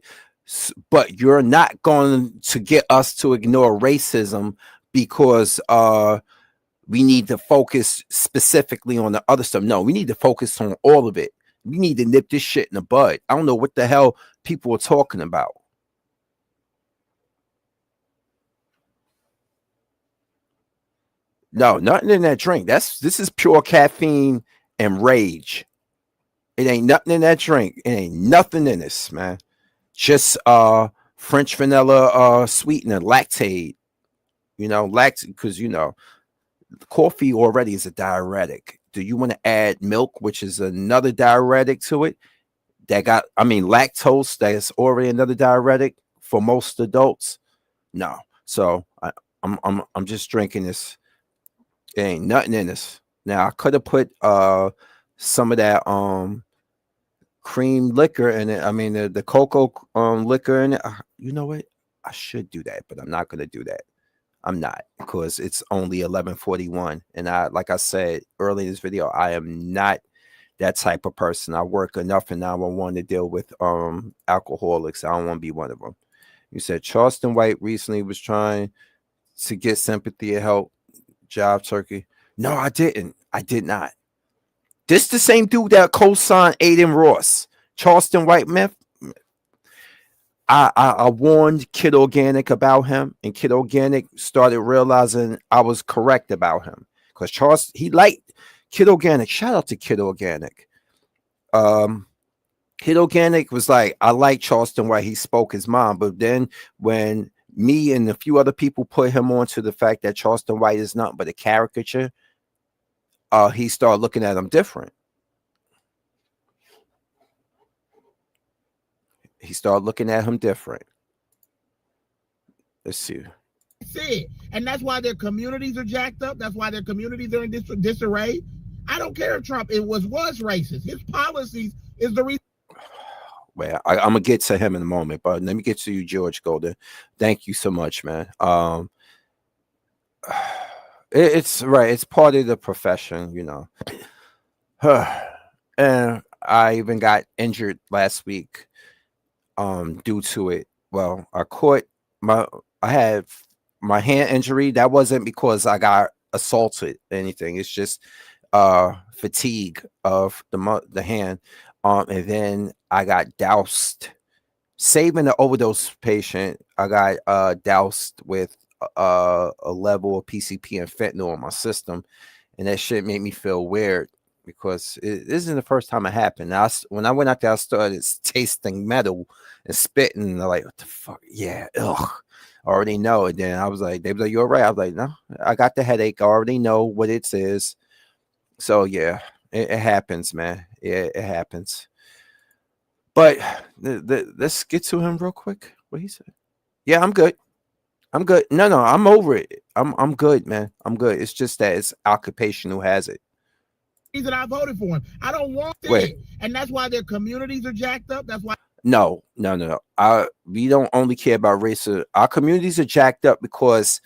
[SPEAKER 1] But you're not going to get us to ignore racism because we need to focus specifically on the other stuff. No, we need to focus on all of it. We need to nip this shit in the bud. I don't know what the hell people are talking about. No, nothing in that drink. This is pure caffeine and rage. It ain't nothing in that drink. It ain't nothing in this, man. Just French vanilla sweetener, lactate. Because coffee already is a diuretic. Do you want to add milk, which is another diuretic to it? Lactose, that's already another diuretic for most adults. No. So I'm just drinking this. There ain't nothing in this. Now I could have put some of that cream liquor in it. The cocoa liquor in it. You know what? I should do that, but I'm not gonna do that. I'm not, because it's only 11:41, and like I said earlier in this video, I am not that type of person. I work enough in 911 to deal with alcoholics. I don't want to be one of them. You said Charleston White recently was trying to get sympathy and help Job Turkey. No, I didn't. I did not. This the same dude that co-signed Aiden Ross. Charleston White myth. I warned Kid Organic about him, and Kid Organic started realizing I was correct about him, because he liked Kid Organic. Shout out to Kid Organic. Kid Organic was like, I like Charleston White. He spoke his mind. But then when me and a few other people put him on to the fact that Charleston White is nothing but a caricature, he started looking at him different. He started looking at him different. Let's see.
[SPEAKER 3] said. And that's why their communities are jacked up. That's why their communities are in disarray. I don't care if Trump was racist. His policies is the reason.
[SPEAKER 1] Well, I'm gonna get to him in a moment, but let me get to you, George Golden. Thank you so much, man. It's right. It's part of the profession, you know. And I even got injured last week, due to it. Well, I had my hand injury. That wasn't because I got assaulted or anything. It's just fatigue of the hand. And then I got doused, saving the overdose patient. I got doused with a level of PCP and fentanyl in my system, and that shit made me feel weird because this isn't the first time it happened. When I went out there, I started tasting metal and spitting. And they're like, "What the fuck? Yeah, ugh." I already know it. Then I was like, "They be like, you're right." I was like, "No, I got the headache. I already know what it is." So yeah. It happens, man. Yeah, it happens. But let's get to him real quick. What he said? Yeah, I'm good. I'm good. No, I'm over it. I'm good, man. I'm good. It's just that it's occupation who has it.
[SPEAKER 3] That I voted for him. I don't want it, and that's why their communities are jacked up. That's why.
[SPEAKER 1] No. We don't only care about race. Our communities are jacked up because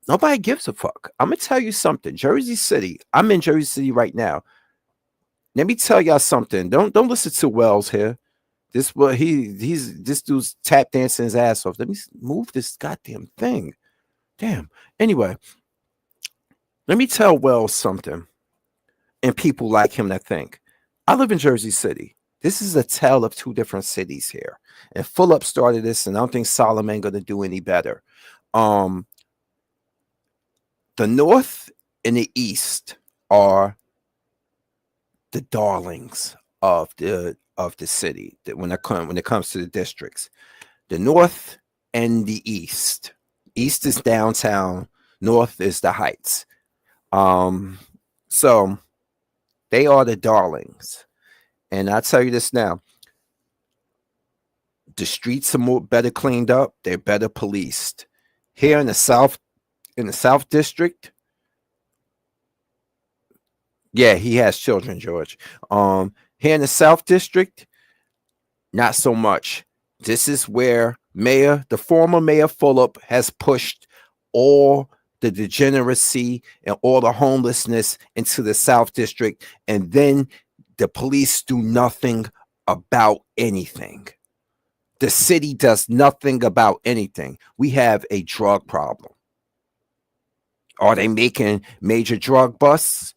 [SPEAKER 1] nobody gives a fuck. I'm gonna tell you something. Jersey City. I'm in Jersey City right now. Let me tell y'all something. Don't listen to Wells here. This dude's tap dancing his ass off. Let me move this goddamn thing. Damn. Anyway, let me tell Wells something, and people like him that think. I live in Jersey City. This is a tale of two different cities here. And Fulop started this, and I don't think Solomon gonna do any better. The North and the East are the darlings of the city when it comes to the districts. The North and the East. East is downtown, North is the Heights. So they are the darlings. And I tell you this now. The streets are better cleaned up, they're better policed. Here in the South District, yeah, he has children, George. Here in the South District, not so much. This is where the former Mayor Fulop has pushed all the degeneracy and all the homelessness into the South District, and then the police do nothing about anything. The city does nothing about anything. We have a drug problem. Are they making major drug busts?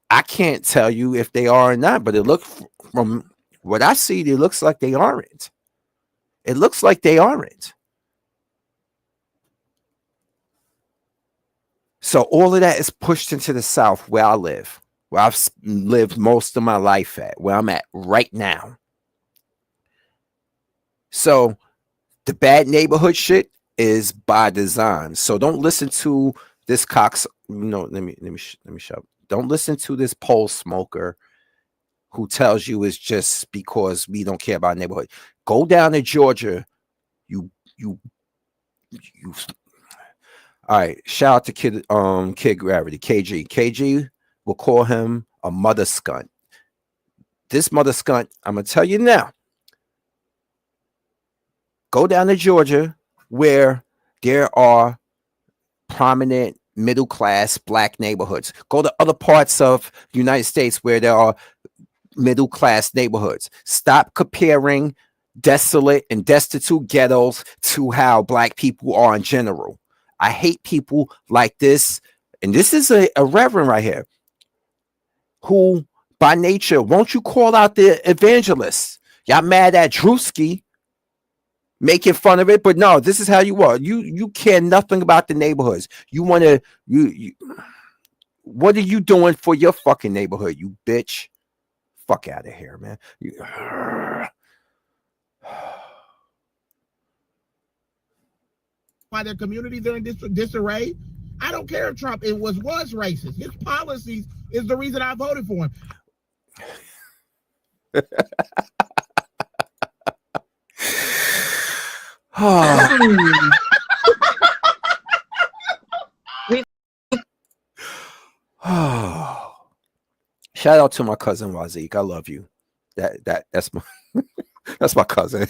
[SPEAKER 1] I can't tell you if they are or not, but it looks from what I see, it looks like they aren't. It looks like they aren't. So all of that is pushed into the South where I live, where I've lived most of my life at, where I'm at right now. So the bad neighborhood shit is by design. So don't listen to this let me shut up. Don't listen to this pole smoker who tells you it's just because we don't care about neighborhood. Go down to Georgia. You all right. Shout out to Kid Gravity, KG. KG will call him a mother skunt. This mother skunt, I'm gonna tell you now. Go down to Georgia where there are prominent middle class black neighborhoods. Go to other parts of the United States where there are middle class neighborhoods. Stop comparing desolate and destitute ghettos to how black people are in general. I hate people like this. And this is a reverend right here who by nature, won't you call out the evangelists? Y'all mad at Drewski making fun of it, but no, this is how you are. You care nothing about the neighborhoods. You want to what are you doing for your fucking neighborhood, you bitch? Fuck out of here, man.
[SPEAKER 3] Why their communities are in disarray. I don't care if Trump was racist. His policies is the reason I voted for him.
[SPEAKER 1] Shout out to my cousin Wazik. I love you. That's my that's my cousin.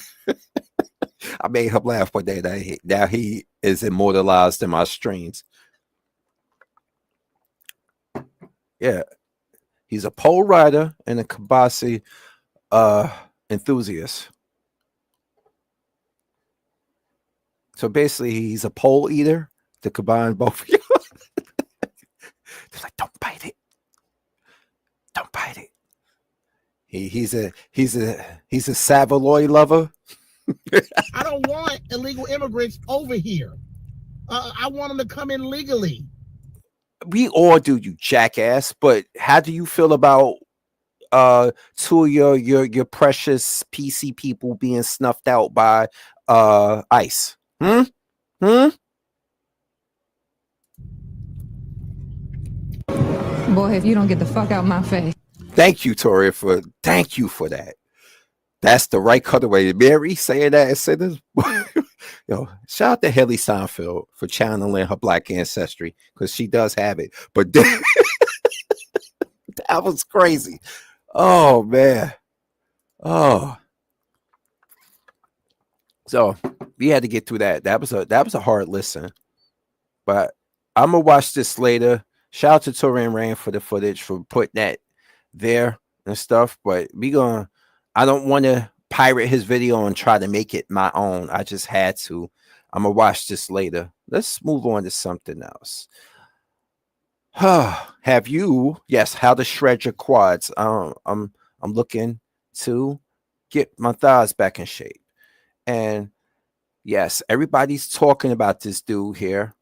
[SPEAKER 1] I made him laugh one day. Now he is immortalized in my streams. Yeah, he's a pole rider and a Kabasi enthusiast. So basically, he's a pole eater to combine both of you. It's like, don't bite it. Don't bite it. He's a Savaloy lover.
[SPEAKER 3] I don't want illegal immigrants over here. I want them to come in legally.
[SPEAKER 1] We all do, you jackass. But how do you feel about two of your precious PC people being snuffed out by ICE? Boy,
[SPEAKER 6] if you don't get the fuck out my face.
[SPEAKER 1] Thank you, Tori, thank you for that. That's the right cutaway. Mary saying that and said this. Yo, shout out to Haley Steinfeld for channeling her black ancestry, because she does have it. But that was crazy. Oh man. Oh. So we had to get through that. That was a hard listen. But I'm gonna watch this later. Shout out to Torian Rain for the footage, for putting that there and stuff. But I don't want to pirate his video and try to make it my own. I just had to. I'm gonna watch this later. Let's move on to something else. Have you? Yes, how to shred your quads. I'm looking to get my thighs back in shape. And yes, everybody's talking about this dude here.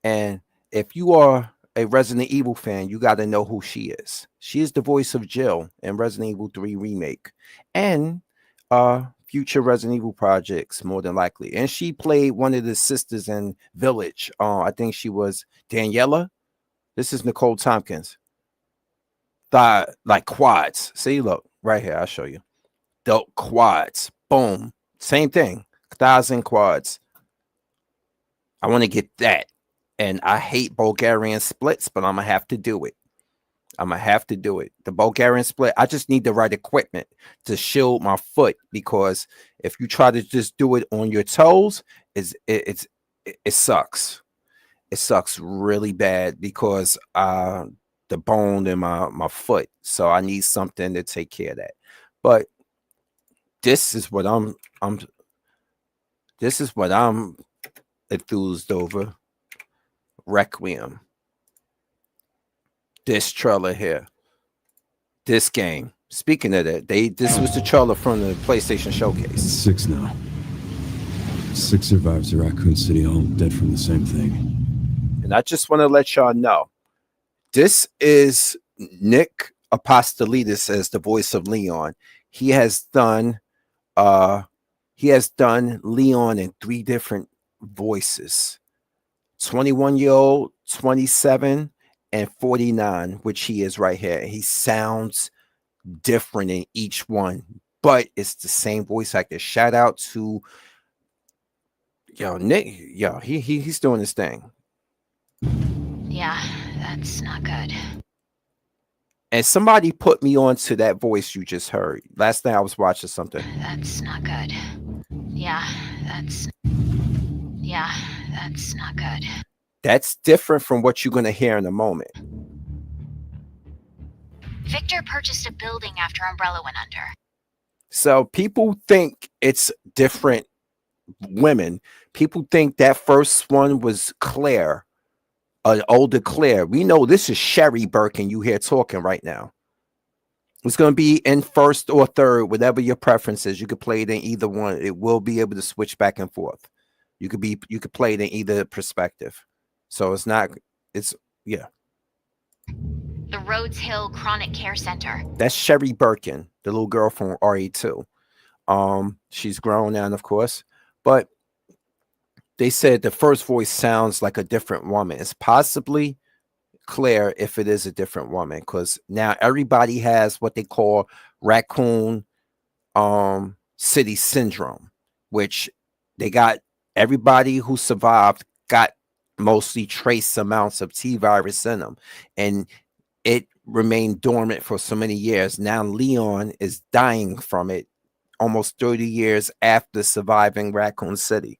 [SPEAKER 1] And if you are a Resident Evil fan, you got to know who she is. She is the voice of Jill in Resident Evil 3 Remake and future Resident Evil projects, more than likely. And she played one of the sisters in Village. I think she was Daniela. This is Nicole Tompkins. Like quads. See, look, right here. I'll show you. The quads. Boom. Same thing. Thighs and quads. I want to get that. And I hate Bulgarian splits, but I'm going to have to do it. The Bulgarian split, I just need the right equipment to shield my foot, because if you try to just do it on your toes, it sucks. It sucks really bad, because the bone in my foot. So I need something to take care of that. But this is what I'm enthused over. Requiem. This trailer here. This game. Speaking of that, this was the trailer from the PlayStation Showcase.
[SPEAKER 7] 6 now. 6 survivors of Raccoon City, all dead from the same thing.
[SPEAKER 1] And I just want to let y'all know, this is Nick Apostolidis as the voice of Leon. He has done Leon in 3 different voices. 21-year-old, 27, and 49, which he is right here. He sounds different in each one, but it's the same voice actor. Shout out to Nick. He's doing his thing.
[SPEAKER 8] Yeah, that's not good.
[SPEAKER 1] And somebody put me on to that voice you just heard. Last night I was watching something.
[SPEAKER 8] That's not good. Yeah, that's not good.
[SPEAKER 1] That's different from what you're going to hear in a moment.
[SPEAKER 8] Victor purchased a building after Umbrella went under.
[SPEAKER 1] So people think it's different women. People think that first one was Claire, an older Claire. We know this is Sherry Birkin you hear talking right now. It's going to be in first or third, whatever your preference is. You could play it in either one. It will be able to switch back and forth. You could play it in either perspective. So the
[SPEAKER 8] Rhodes Hill Chronic Care Center.
[SPEAKER 1] That's Sherry Birkin, the little girl from RE2. She's grown now, of course, but they said the first voice sounds like a different woman. It's possibly Claire if it is a different woman, because now everybody has what they call Raccoon City Syndrome, which they got. Everybody who survived got mostly trace amounts of T virus in them, and it remained dormant for so many years. Now Leon is dying from it almost 30 years after surviving Raccoon City,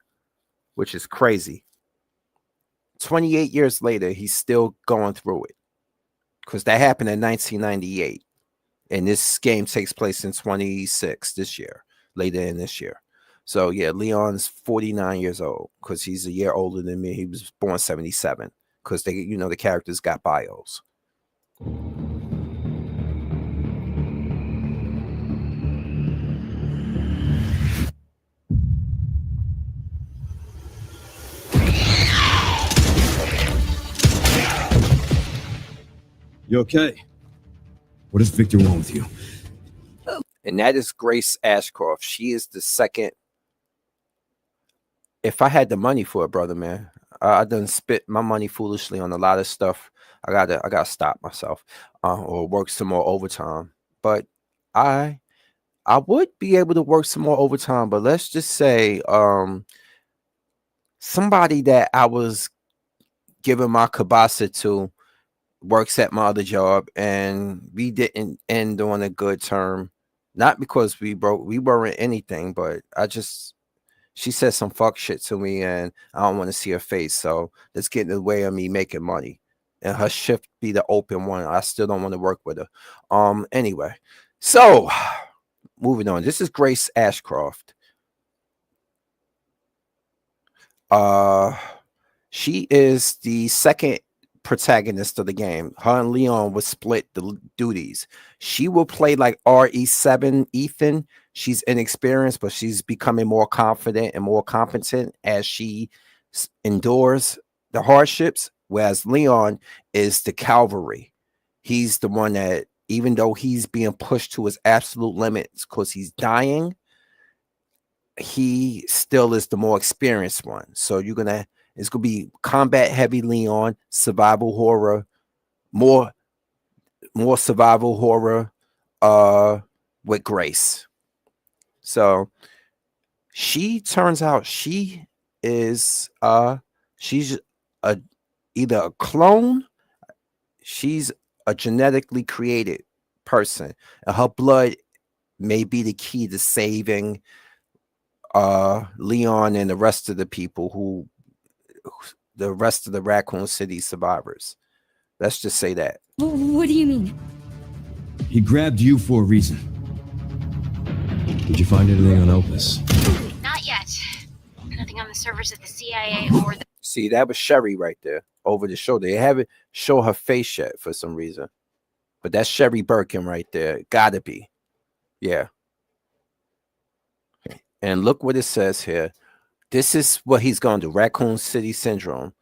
[SPEAKER 1] which is crazy. 28 years later, he's still going through it because that happened in 1998. And this game takes place in 26 this year, later in this year. So yeah, Leon's 49 years old because he's a year older than me. He was born 77 because they, the characters got bios.
[SPEAKER 7] You okay? What does Victor want with you?
[SPEAKER 1] And that is Grace Ashcroft. She is the second. If I had the money for it, brother, man, I done spit my money foolishly on a lot of stuff. I gotta stop myself or work some more overtime. But I would be able to work some more overtime. But let's just say somebody that I was giving my kibasa to works at my other job, and we didn't end on a good term. Not because we weren't anything, but she said some fuck shit to me, and I don't want to see her face. So let's get in the way of me making money. And her shift be the open one. I still don't want to work with her. Anyway, so moving on. This is Grace Ashcroft. She is the second protagonist of the game. Her and Leon would split the duties. She will play like RE7 Ethan. She's inexperienced, but she's becoming more confident and more competent as she endures the hardships, whereas Leon is the cavalry. He's the one that, even though he's being pushed to his absolute limits because he's dying, he still is the more experienced one. So it's gonna be combat heavy Leon, survival horror, more survival horror with Grace. So she turns out she is she's either a clone, she's a genetically created person, and her blood may be the key to saving Leon and the rest of the people the rest of the Raccoon City survivors. Let's just say that.
[SPEAKER 9] What do you mean?
[SPEAKER 7] He grabbed you for a reason. Did you find anything on Elpis?
[SPEAKER 8] Not yet. Nothing on the servers at the CIA or the...
[SPEAKER 1] See, that was Sherry right there over the shoulder. They haven't shown her face yet for some reason. But that's Sherry Birkin right there. Gotta be. Yeah. And look what it says here. This is what he's going to do. Raccoon City Syndrome.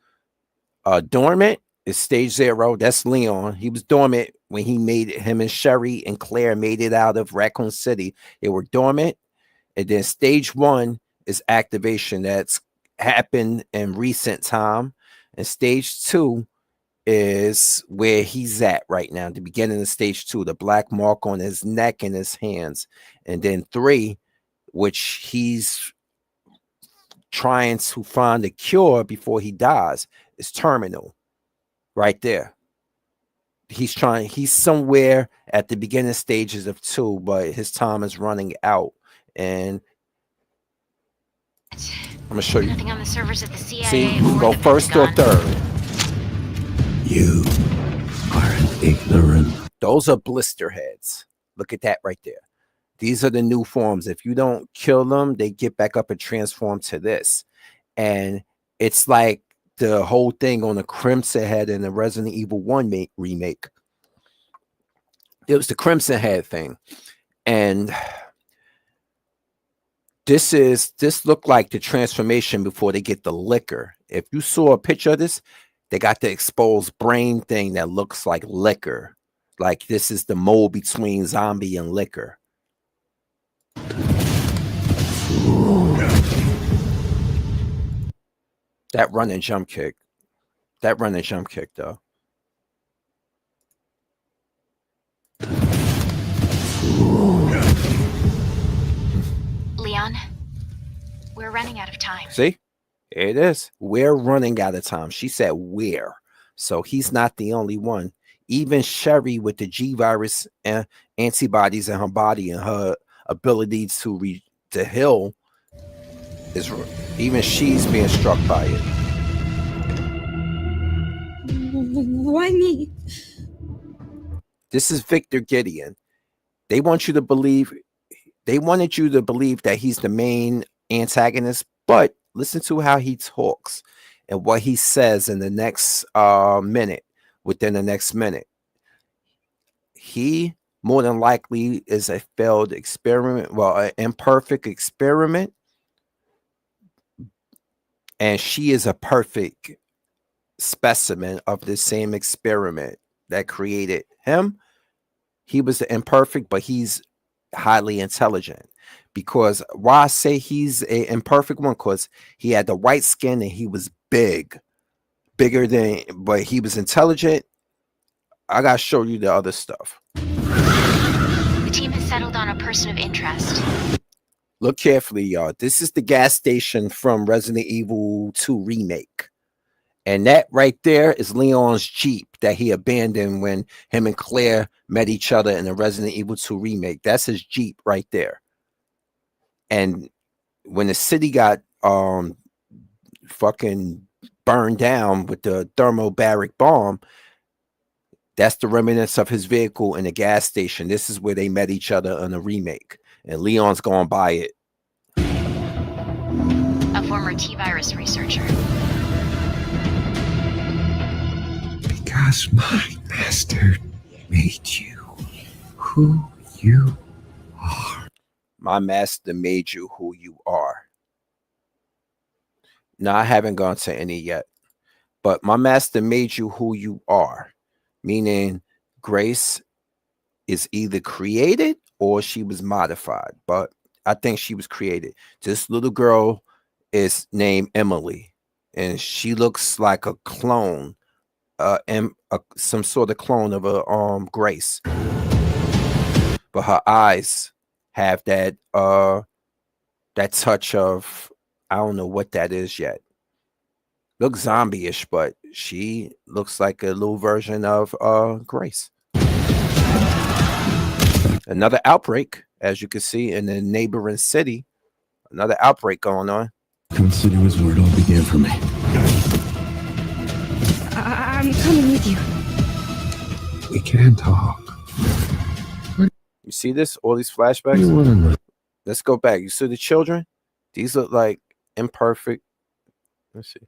[SPEAKER 1] Dormant is stage 0. That's Leon. He was dormant when him and Sherry and Claire made it out of Raccoon City. They were dormant. And then stage 1 is activation. That's happened in recent time. And stage 2 is where he's at right now. The beginning of stage 2, the black mark on his neck and his hands. And then 3, which he's trying to find a cure before he dies, is terminal. Right there. He's somewhere at the beginning stages of 2, but his time is running out. And I'm gonna show you.
[SPEAKER 8] Nothing on the servers at the CIA.
[SPEAKER 1] See, you can go first or third.
[SPEAKER 7] You are ignorant.
[SPEAKER 1] Those are blister heads. Look at that right there. These are the new forms. If you don't kill them, they get back up and transform to this. And it's like the whole thing on the Crimson Head in the Resident Evil 1 remake. It was the Crimson Head thing. And this looked like the transformation before they get the liquor. If you saw a picture of this, they got the exposed brain thing that looks like liquor. Like this is the mold between zombie and liquor. That run and jump kick. Though.
[SPEAKER 8] Leon, we're running out of time.
[SPEAKER 1] See? Here it is. We're running out of time. She said we're. So he's not the only one. even Sherry with the G virus antibodies in her body and her ability to heal is even she's being struck by it.
[SPEAKER 9] Why me?
[SPEAKER 1] This is Victor Gideon. They wanted you to believe that he's the main antagonist, but listen to how he talks and what he says in the next minute, within the next minute. He more than likely is a failed experiment, well, an imperfect experiment, and she is a perfect specimen of the same experiment that created him. He was the imperfect, but he's highly intelligent. Because why I say he's an imperfect one, because he had the white skin and he was bigger than, but he was intelligent. I gotta show you the other stuff.
[SPEAKER 8] The team has settled on a person of interest.
[SPEAKER 1] Look carefully, y'all. This is the gas station from Resident Evil 2 Remake. And that right there is Leon's Jeep that he abandoned when him and Claire met each other in the Resident Evil 2 Remake. That's his Jeep right there. And when the city got fucking burned down with the thermobaric bomb, that's the remnants of his vehicle in the gas station. This is where they met each other in the remake. And Leon's going by it.
[SPEAKER 8] A former T-virus researcher.
[SPEAKER 10] Because my master made you who you are.
[SPEAKER 1] My master made you who you are. Now, I haven't gone to any yet, but my master made you who you are, meaning Grace is either created or she was modified, but I think she was created. This little girl is named Emily, and she looks like a clone, some sort of clone of a Grace, but her eyes have that touch of, I don't know what that is yet. Looks zombie-ish, but she looks like a little version of Grace. Another outbreak, as you can see in the neighboring city. Another outbreak going on.
[SPEAKER 7] Consider was where it all began for me.
[SPEAKER 9] I'm coming with you.
[SPEAKER 10] We can talk.
[SPEAKER 1] You see this? All these flashbacks?
[SPEAKER 10] You want to know?
[SPEAKER 1] Let's go back. You see the children? These look like imperfect. Let's see.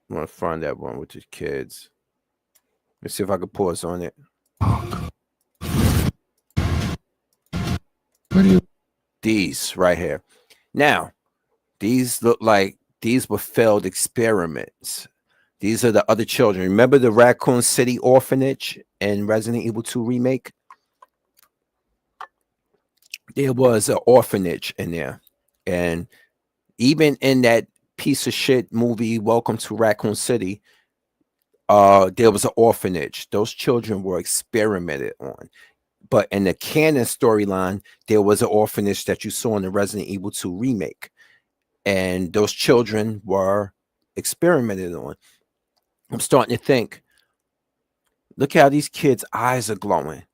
[SPEAKER 1] I'm going to find that one with the kids. Let's see if I can pause on it.
[SPEAKER 10] What do you?
[SPEAKER 1] These right here. Now, these look like these were failed experiments. These are the other children. Remember the Raccoon City orphanage in Resident Evil 2 Remake? There was an orphanage in there. And even in that piece of shit movie, Welcome to Raccoon City, there was an orphanage. Those children were experimented on. But in the canon storyline, there was an orphanage that you saw in the Resident Evil 2 Remake. And those children were experimented on. I'm starting to think, look how these kids' eyes are glowing.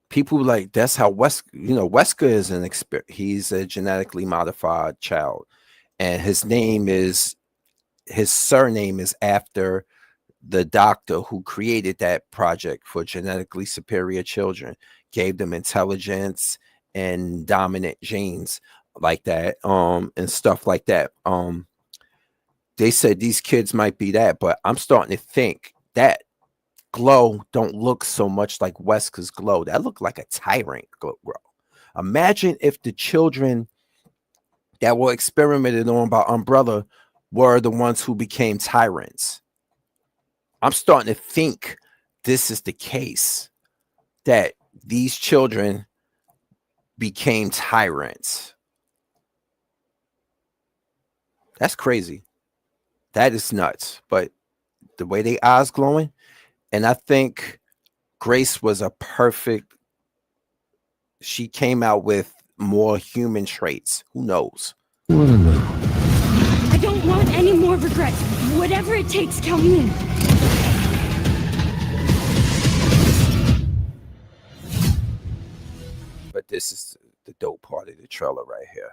[SPEAKER 1] People like, that's how Wesker is he's a genetically modified child. And his surname is after the doctor who created that project for genetically superior children, gave them intelligence and dominant genes like that, and stuff like that. They said these kids might be that, but I'm starting to think that glow don't look so much like Wesker's glow. That looked like a tyrant glow. Imagine if the children that were experimented on by Umbrella were the ones who became tyrants. I'm starting to think this is the case, that these children became tyrants. That's crazy. That is nuts. But the way they eyes glowing, and I think Grace was a perfect, she came out with more human traits. Who knows?
[SPEAKER 10] You want to know?
[SPEAKER 9] any more regrets. Whatever it takes, count me in.
[SPEAKER 1] But this is the dope part of the trailer right here.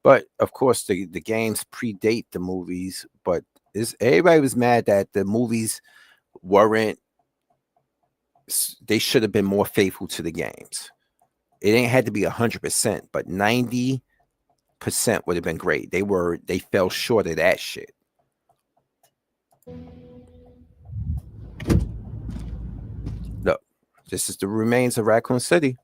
[SPEAKER 1] But of course, the games predate the movies. But everybody was mad that the movies weren't. They should have been more faithful to the games. It ain't had to be 100%, but 90% would have been great. They fell short of that shit. Look, this is the remains of Raccoon City.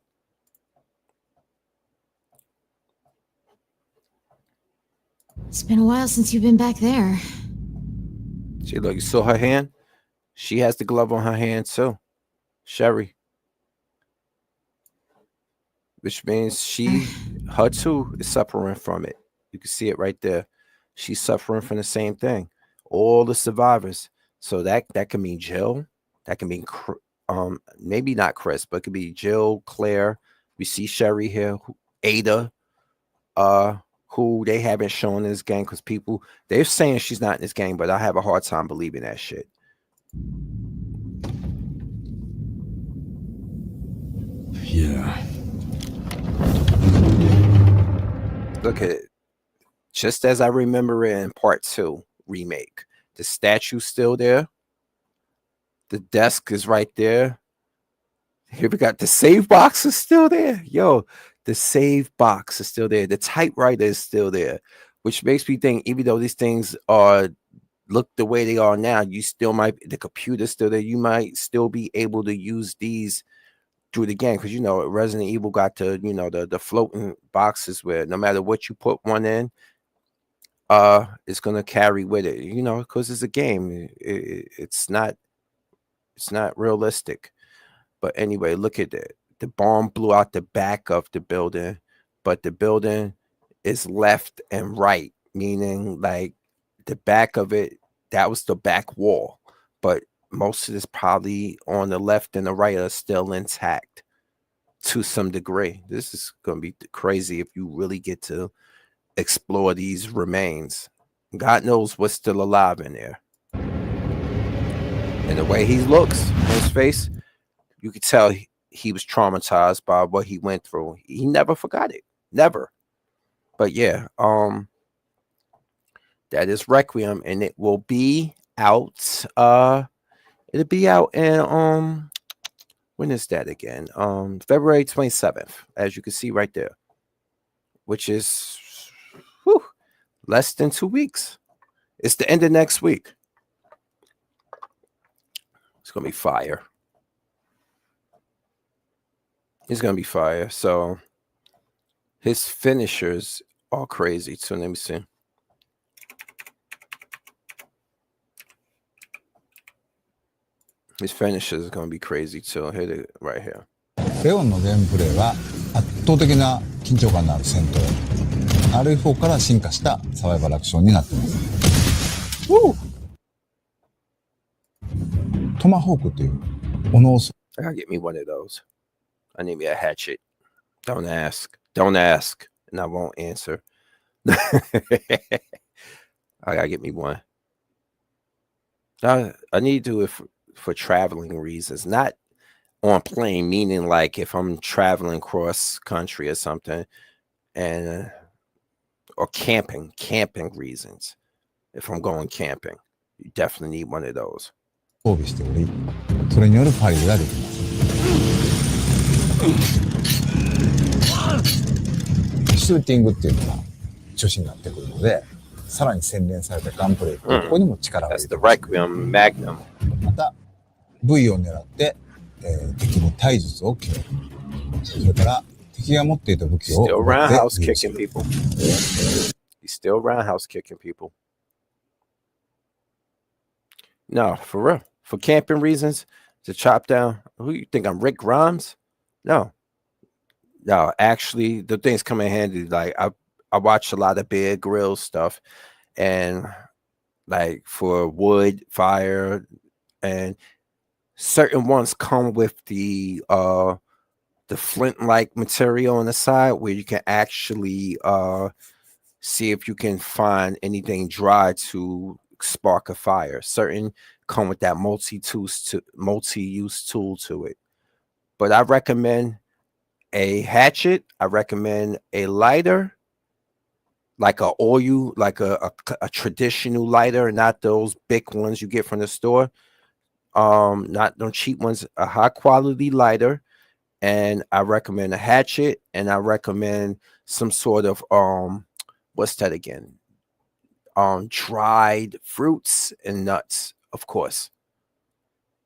[SPEAKER 6] It's been a while since you've been back there.
[SPEAKER 1] See, look, you saw her hand? She has the glove on her hand too. Sherry. Which means her too is suffering from it. You can see it right there. She's suffering from the same thing. All the survivors. So that can mean Jill. That can mean maybe not Chris, but it could be Jill, Claire. We see Sherry here, Ada, who they haven't shown in this game because they're saying she's not in this game, but I have a hard time believing that shit.
[SPEAKER 7] Yeah.
[SPEAKER 1] Look at it. Just as I remember it in part 2 remake. The statue's still there. The desk is right there. Here we got the save box is still there. Yo, the save box is still there. The typewriter is still there. Which makes me think, even though these things look the way they are now, the computer's still there. You might still be able to use these through the game, because Resident Evil got the floating boxes where no matter what you put one in, it's gonna carry with it, because it's a game. It's not realistic. But anyway, look at that. The bomb blew out the back of the building, but the building is left and right, meaning like the back of it, that was the back wall, but most of this probably on the left and the right are still intact to some degree. This is going to be crazy if you really get to explore these remains. God knows what's still alive in there. And the way he looks on his face, you could tell he was traumatized by what he went through. He never forgot it. Never. But yeah, that is Requiem, and it will be out. It'll be out in when is that again? February 27th, as you can see right there, which is less than 2 weeks. It's the end of next week. It's gonna be fire. It's gonna be fire. So his finishers are crazy too. Let me see. His finishes is gonna be crazy too. Here, right here.
[SPEAKER 11] レオンのゲームプレイは圧倒的な緊張感のある戦闘。RE4 から進化したサバイバルアクションになっています。トマホークという斧を。
[SPEAKER 1] I gotta get me one of those. I need me a hatchet. Don't ask. Don't ask. And I won't answer. I gotta get me one. I need to do it for traveling reasons, not on plane, meaning like if I'm traveling cross country or something, and or camping reasons. If I'm going camping, you definitely need one of those.
[SPEAKER 11] 装備しており、それによるパリができます。シューティングっていうのが中心になってくるので、さらに洗練されたガンプレイ、ここにも力を入れてます。また V を狙って、敵の体術を決める。それから敵が持っていた武器を
[SPEAKER 1] Still roundhouse kicking people. He's still roundhouse kicking people. No, for real. For camping reasons, to chop down. Who you think I'm, Rick Grimes? No. No, actually, the things come in handy. Like I watch a lot of Bear Grylls stuff, and like for wood, fire, and certain ones come with the the flint-like material on the side where you can actually see if you can find anything dry to spark a fire. Certain come with that multi-use tool to it. But I recommend a hatchet. I recommend a lighter, like a oil, like a traditional lighter, not those big ones you get from the store. Not those cheap ones, a high quality lighter. And I recommend a hatchet, and I recommend some sort of what's that again? Dried fruits and nuts, of course.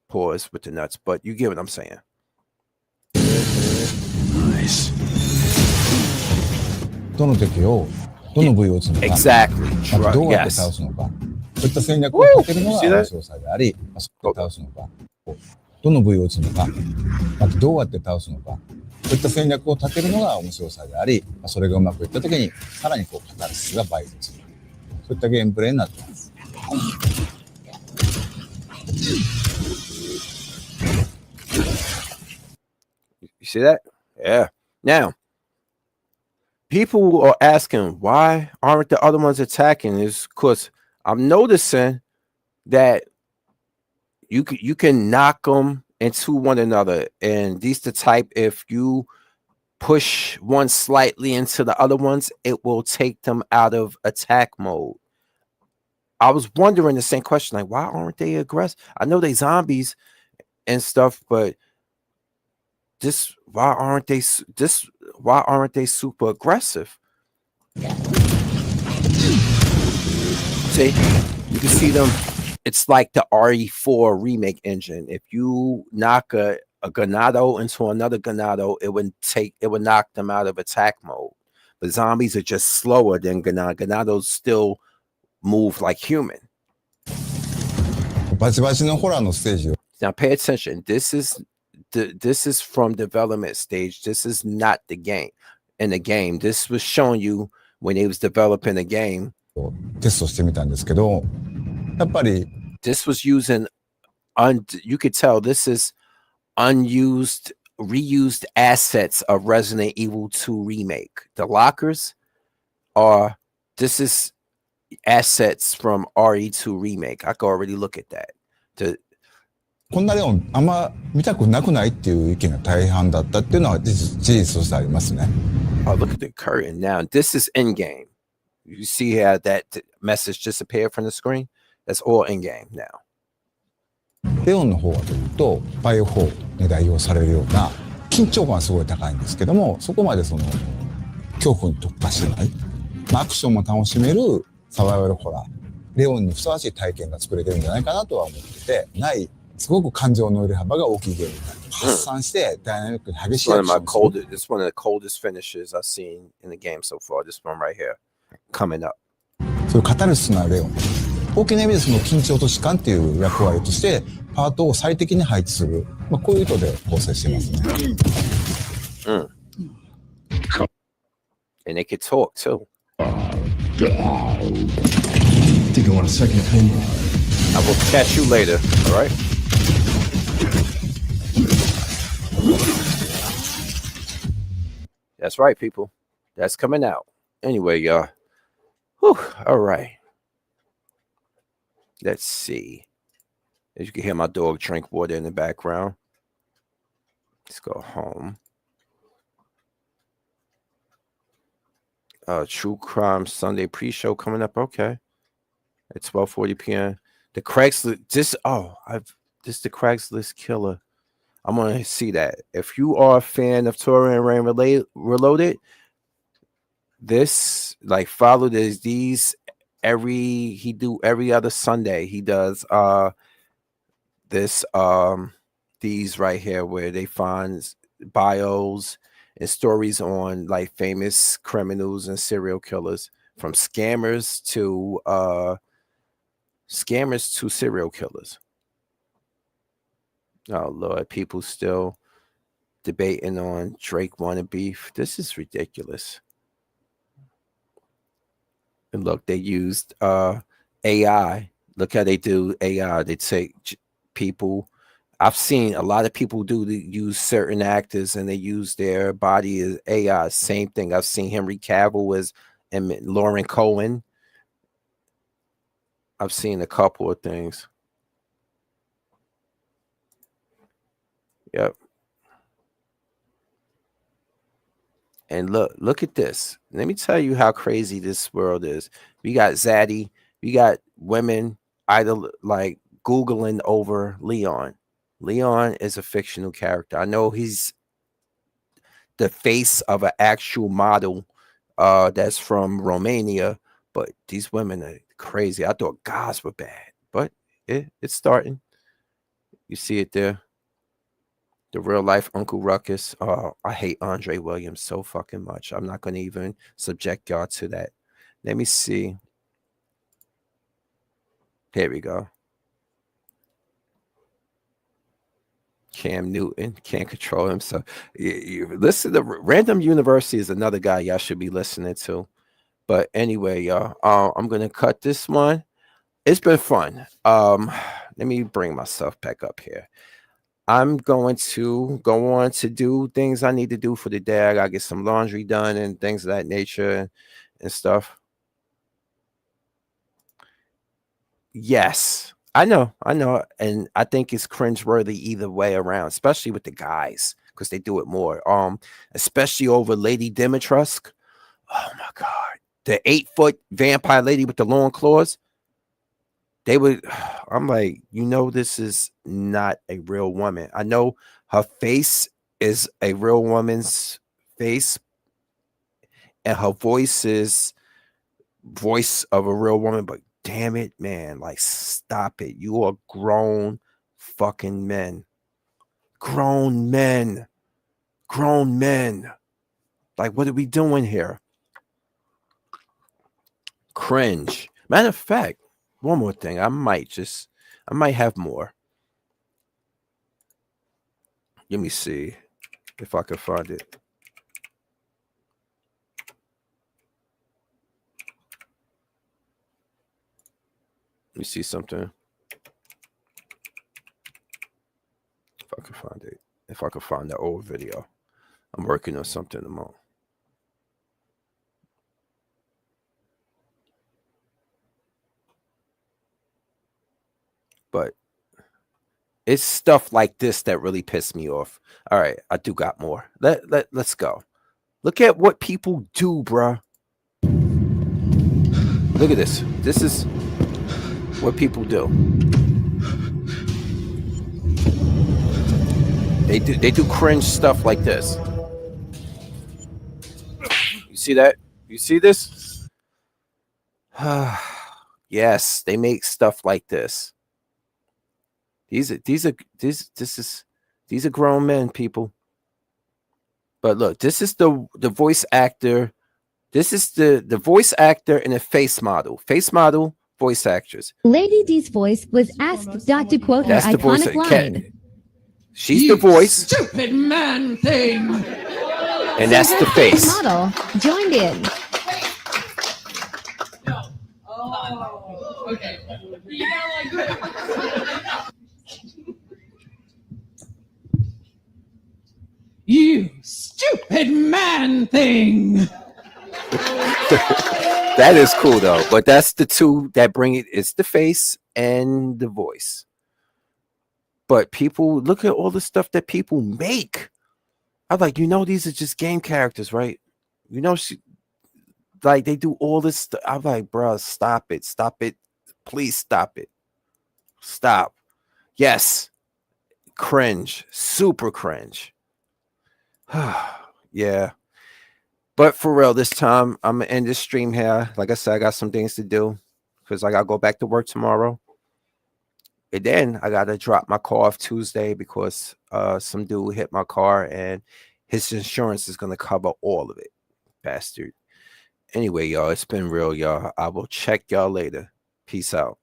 [SPEAKER 1] Pause with the nuts, but you get what I'm saying.
[SPEAKER 7] Nice.
[SPEAKER 11] どの敵をどの部位を撃つのか、
[SPEAKER 1] Exactly.
[SPEAKER 11] またどうやって
[SPEAKER 1] Yes.
[SPEAKER 11] 倒すのか、そういった戦略を立てるのが
[SPEAKER 1] See that?
[SPEAKER 11] 面白さであり、そうやって倒すのか、どの部位を撃つのか、またどうやって倒すのか、そういった戦略を立てるのが面白さであり、それがうまくいったときに、さらにこうカタルシスが倍増する。そういったゲームプレイになっています。
[SPEAKER 1] You see that? Yeah. Now, people are asking, why aren't the other ones attacking? Is because I'm noticing that you can knock them into one another, and these the type, if you push one slightly into the other ones, it will take them out of attack mode. I was wondering the same question, like, why aren't they aggressive? I know they zombies and stuff, but why aren't they super aggressive? See, you can see them. It's like the RE4 remake engine. If you knock a Ganado into another Ganado, it would knock them out of attack mode. But zombies are just slower than Ganado. Ganados still move like human.
[SPEAKER 11] バチバチのホラーのステージを
[SPEAKER 1] Now pay attention. This is from development stage. This is not the game. In the game, this was showing you when they was developing the game.
[SPEAKER 11] テストしてみたんですけど、やっぱり
[SPEAKER 1] This was using you could tell this is reused assets of Resident Evil 2 remake. The lockers this is assets from RE2 remake. I can already look at that.
[SPEAKER 11] こんなレオンあんま見たくなくないっていう意見が大半だったっていうのは事実としてありますね。
[SPEAKER 1] Oh, look at the curtain now. This is in game. You see how that message disappeared from the screen? That's all in game now.
[SPEAKER 11] レオンの方はというとバイオ4に代表されるような緊張感はすごい高いんですけども、そこまでその恐怖に特化してない、アクションも楽しめるサバイバルホラー、レオンにふさわしい体験が作れてるんじゃないかなとは思ってて、すごく感情の揺れ幅が大きいゲームになる。発散してダイナミックに激しいアクションをする。
[SPEAKER 1] It's one of the coldest finishes I've seen in the game so far. This one right here, coming up.
[SPEAKER 11] そういうカタルシスなレオン。大きな意味でその緊張と弛緩っていう役割としてパートを最適に配置する、こういう意図で構成していますね。
[SPEAKER 1] And they could talk too.
[SPEAKER 7] Think I want a second opinion.
[SPEAKER 1] I will catch you later. All right. That's right, people. That's coming out. Anyway, y'all. Whew, all right. Let's see. As you can hear my dog drink water in the background. Let's go home. True Crime Sunday pre-show coming up. Okay. At 12:40 p.m. The Craigslist. This is the Craigslist killer. I'm gonna see that. If you are a fan of Torrent Rain Reloaded, this follow these every other Sunday. He does these right here where they find bios and stories on famous criminals and serial killers, from scammers to serial killers. Oh Lord, people still debating on Drake wanna beef. This is ridiculous. And look, they used AI. Look how they do AI. They take people I've seen a lot of people use certain actors and they use their body as AI. Same thing. I've seen Henry Cavill and Lauren Cohen. I've seen a couple of things. Yep. And look at this. Let me tell you how crazy this world is. We got Zaddy. We got women either like Googling over Leon. Leon is a fictional character. I know he's the face of an actual model that's from Romania, but these women are crazy. I thought guys were bad, but it's starting. You see it there. The real life Uncle Ruckus. Oh, I hate Andre Williams so fucking much. I'm not going to even subject y'all to that. Let me see. Here we go. Cam Newton can't control himself. You listen to Random University is another guy y'all should be listening to. But anyway, y'all, I'm gonna cut this one. It's been fun. Let me bring myself back up here. I'm going to go on to do things I need to do for the day. I gotta get some laundry done and things of that nature and stuff. Yes. I know, and I think it's cringeworthy either way around, especially with the guys, because they do it more. Especially over Lady Dimitrescu. Oh my God, the 8-foot vampire lady with the long claws. They would. I'm like, this is not a real woman. I know her face is a real woman's face, and her voice is voice of a real woman, but. Damn it, man. Like, stop it. You are grown fucking men. Grown men. Grown men. Like, what are we doing here? Cringe. Matter of fact, one more thing. I might have more. Let me see if I can find it. Let me see something. If I can find it. If I can find the old video. I'm working on something at the moment. But it's stuff like this that really pissed me off. All right, I do got more. Let's go. Look at what people do, bruh. Look at this. This is what people do. They do cringe stuff like this. You see that? You see this? Yes, they make stuff like this. These are grown men, people. But look, this is the voice actor. This is the voice actor and a face model. Face model. Voice actress.
[SPEAKER 9] Lady D's voice was asked not to quote her iconic line.
[SPEAKER 1] She's the voice.
[SPEAKER 5] Stupid man thing.
[SPEAKER 1] And that's the face.
[SPEAKER 9] Model joined in.
[SPEAKER 5] Oh, okay. You stupid man thing.
[SPEAKER 1] That is cool though, but that's the two that bring it. It's the face and the voice. But people, look at all the stuff that people make. I'm like, these are just game characters, right? Like they do all this stuff. I'm like, bro, stop it, please stop it, stop. Yes, cringe, super cringe. Yeah. But for real, this time, I'm going to end this stream here. Like I said, I got some things to do because I got to go back to work tomorrow. And then I got to drop my car off Tuesday because some dude hit my car and his insurance is going to cover all of it. Bastard. Anyway, y'all, it's been real, y'all. I will check y'all later. Peace out.